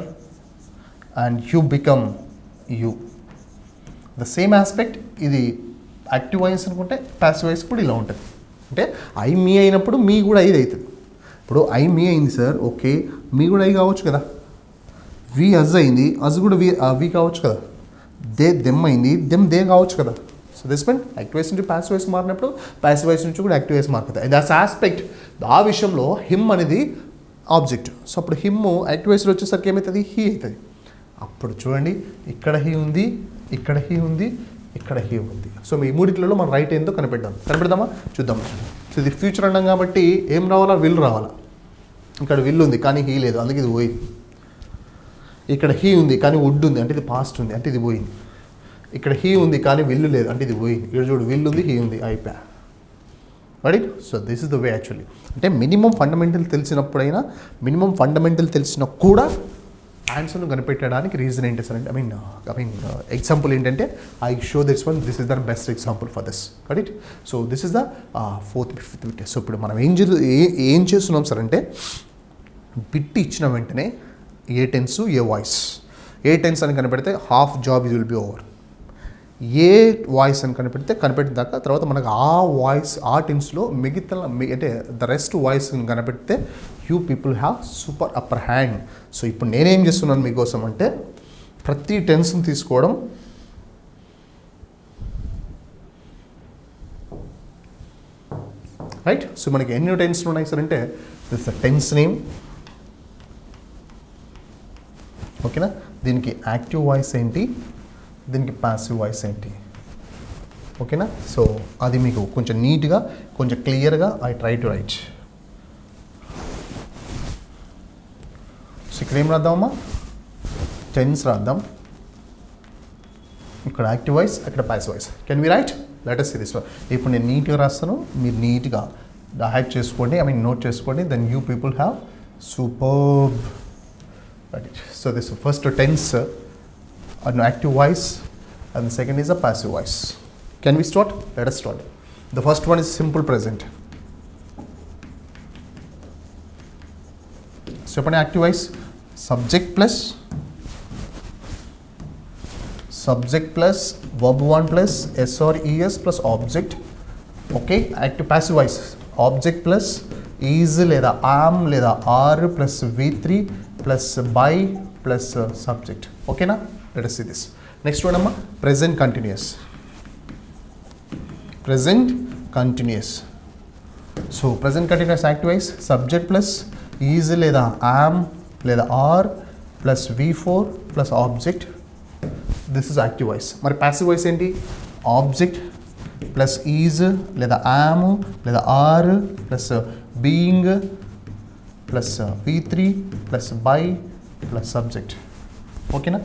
Speaker 1: and you become you. The same aspect ఇది active voice అనుకుంటే passive voice కూడా ఇలా ఉంటుంది. అంటే I మీ అయినప్పుడు మీ కూడా ఐది అవుతుంది. ఇప్పుడు ఐ మీ అయింది సార్, ఓకే, మీ కూడా ఐ కావచ్చు కదా. వి అజ్ అయింది, అజ్ కూడా వి కావచ్చు కదా. దెమ్ అయింది, దే కావచ్చు కదా. So this mean active voice నుంచి ప్యాసివ్ వాయిస్ మారినప్పుడు ప్యాసివ్ వాయిస్ నుంచి కూడా యాక్టివ్ వాయిస్ మారుతుంది. దాస్ ఆస్పెక్ట్. ఆ విషయంలో హిమ్ అనేది ఆబ్జెక్ట్. సో అప్పుడు హిమ్ యాక్టివ్ వాయిస్లో వచ్చేసరికి ఏమవుతుంది? హీ అవుతుంది. అప్పుడు చూడండి, ఇక్కడ హీ ఉంది, ఇక్కడ హీ ఉంది, ఇక్కడ హీ ఉంది. సో మీ మూడిట్లలో మనం రైట్ ఏందో కనిపెడదామా? చూద్దాం. సో ఇది ఫ్యూచర్ అన్నాం కాబట్టి ఏం రావాలా? విల్ రావాలా. ఇక్కడ విల్ ఉంది కానీ హీ లేదు, అందుకే ఇది పోయింది. ఇక్కడ హీ ఉంది కానీ వుడ్ ఉంది అంటే ఇది పాస్ట్ ఉంది అంటే ఇది పోయింది. ఇక్కడ హీ ఉంది కానీ విల్లు లేదు అంటే ఇది పోయింది. ఇక్కడ చూడు, విల్ ఉంది, హీ ఉంది, అయిపోయా. Right? So this is the way actually. అంటే మినిమం ఫండమెంటల్ తెలిసినా కూడా ఆన్సర్ను కనిపెట్టడానికి రీజన్ ఏంటి సార్ అంటే ఐ మీన్ ఎగ్జాంపుల్ ఏంటంటే I show this one, this is the best example for this, correct. So this is the fourth fifth bit. So ఇప్పుడు మనం ఏం చేస్తున్నాం సార్ అంటే బిట్ ఇచ్చిన వెంటనే ఏ టెన్స్ ఏ వాయిస్, ఏ టెన్స్ అని కనిపెడితే half job will be over. ఏ వాయిస్ అని కనిపెట్టిన దాకా తర్వాత మనకు ఆ వాయిస్ ఆ టెన్స్లో మిగతా అంటే ద రెస్ట్ వాయిస్ కనిపెడితే you people have super upper hand. So ఇప్పుడు నేనేం చేస్తున్నాను మీకోసం అంటే ప్రతి టెన్స్ని తీసుకోవడం, రైట్. సో మనకి ఎన్ని టెన్స్లు ఉన్నాయి సార్ అంటే దిస్ ద టెన్స్ నేమ్, ఓకేనా. దీనికి యాక్టివ్ వాయిస్ ఏంటి, దీనికి ప్యాసివ్ వాయిస్ ఏంటి, ఓకేనా. సో అది మీకు కొంచెం నీట్గా కొంచెం క్లియర్గా I try to write. So ఇక్కడ ఏం రాద్దామమ్మా, టెన్స్ రాద్దాం. ఇక్కడ యాక్టివ్ వాయిస్, అక్కడ passive voice. Can we right? Let us see this one. ఇప్పుడు నేను నీట్గా రాస్తాను, మీరు నీట్గా హ్యాక్ చేసుకోండి, ఐ మీన్ నోట్ చేసుకోండి. Then you people have superb. Right. So this first tense an active voice and the second is a passive voice. Can we start? Let us start. The first one is simple present. So upon active voice, subject plus verb 1 plus s or es plus object. Okay. Active passive voice, object plus is లేదా am లేదా are plus v3 plus by plus subject. Okay na? Let us see this. Next one amma, present continuous. Present continuous. So present continuous active voice, subject plus is లేదా am లేదా are plus v4 plus object. This is active voice. మరి passive voice ఏంటి, object plus is లేదా am లేదా are plus being plus v3 plus by plus subject. ఓకేనా.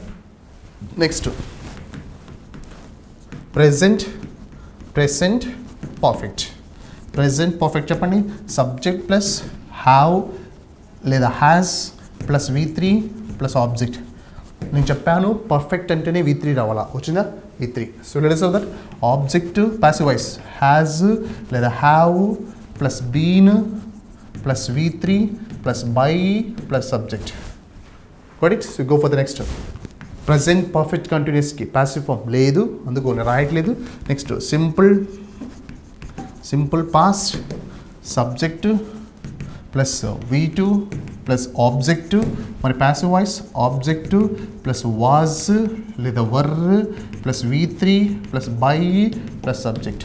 Speaker 1: Next present perfect. Present perfect చెప్పండి. Subject plus have లేదా has plus v3 plus object. నేను చెప్పాను perfect అంటేనే v3 రావాలా, వచ్చిందా v3. So let us know that object passive voice has లేదా have plus been plus v3 plus by plus subject. Got it. So go for the next. Present perfect కంటిన్యూస్కి passive form లేదు, అందుకు రాయట్లేదు. Next simple past, subject plus v2 plus object. మరి passive voice object plus was లేదా were plus v3 plus by plus subject.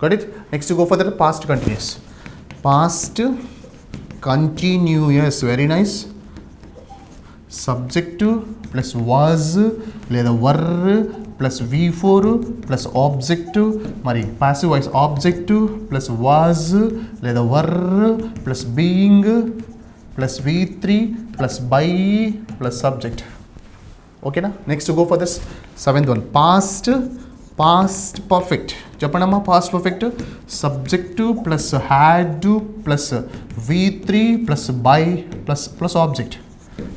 Speaker 1: Got it. Next go for that past continuous. Past continuous, very nice. Subject plus was లేదా were plus v4 plus object. మరి passive voice object plus was లేదా were plus being plus v3 plus by plus subject. ఓకేనా. Next go for this seventh one, past perfect. చెప్పండమ్మా past perfect. Subject plus had plus v3 plus by plus object.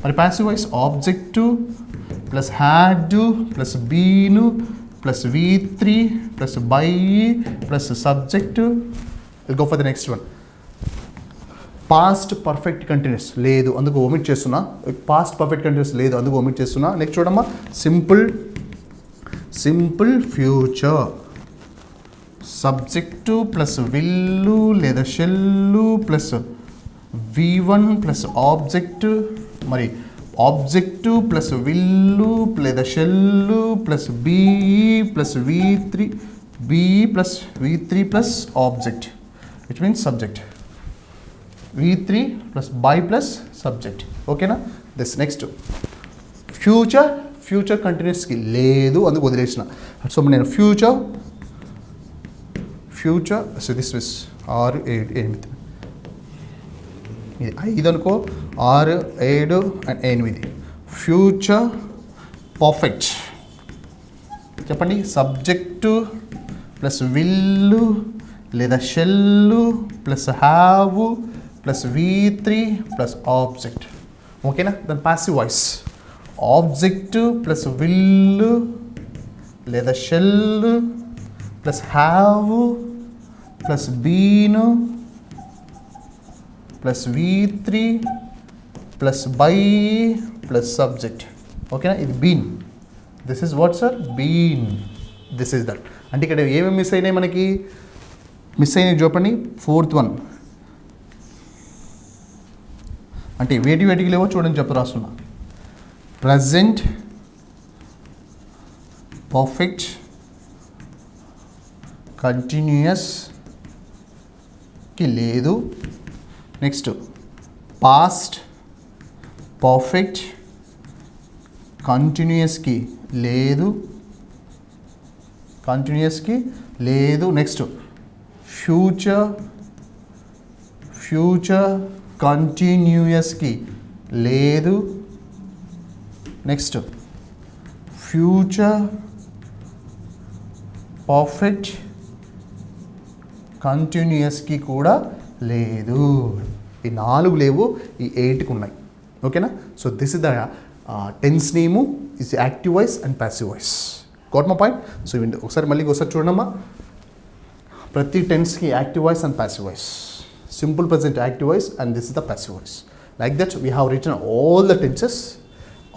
Speaker 1: మరి passive voice object plus had plus బీను plus v3 plus by plus subject. Go for the next one. Past perfect continuous లేదు, అందుకు omit చేస్తున్నా. Past perfect continuous లేదు, అందుకు omit చేస్తున్నా. Next చూడమ్మా, simple future. Subject plus will లేదా shall plus v1 plus object. మరి object plus will లేదా shall plus BE plus v3 plus object, which means subject. v3 plus by plus subject. ఓకేనా. This next future కంటిన్యూస్కి లేదు, అందుకు వదిలేసిన. So నేను future so this విస్ 6 7 8 ఇది 5 అనుకో, 6 7 అండ్ 8. ఫ్యూచర్ పర్ఫెక్ట్ చెప్పండి. సబ్జెక్టు ప్లస్ విల్లు లేదా shall plus have plus v3 plus object. ఓకేనా. దాని passive voice object plus will లేదా shall plus have plus been plus V3 plus by plus subject. ఓకేనా, ఇది been. This is what sir? Been. This is that. అంటే ఇక్కడ ఏమేమి miss అయినాయి మనకి? మిస్ అయినాయి చూపండి. 4th వన్ అంటే వేటికి లేవో చూడండి, చెప్పు రాస్తున్నా. ప్రజెంట్ పర్ఫెక్ట్ కంటిన్యూయస్కి లేదు. నెక్స్ట్ పాస్ట్ పర్ఫెక్ట్ కంటిన్యూయస్కి లేదు. నెక్స్ట్ ఫ్యూచర్ కంటిన్యూయస్కి లేదు. నెక్స్ట్ ఫ్యూచర్ పర్ఫెక్ట్ కంటిన్యూయస్కి కూడా లేదు. ఈ 4 లేవు, ఈ 8కి ఉన్నాయి. ఓకేనా. So this is the tense name, is active voice and passive voice. Got my point? So ఒకసారి చూడమ్మా. ప్రతి టెన్స్కి active voice and passive voice. Simple present active voice and this is the passive voice. Like that we have written all the tenses,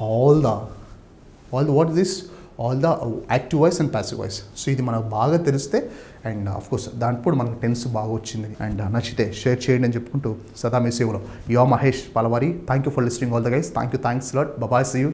Speaker 1: all the what is this? All the active voice and passive voice. So ఇది మనకు బాగా తెలిస్తే and of course దాంట్లో మనకు tense బాగా వచ్చింది. And నచ్చితే share చేయండి అని చెప్పుకుంటూ సదా మీ సేవలో యో Mahesh Palavari. Thank you for listening all the guys. Thanks lot. Bye, see you.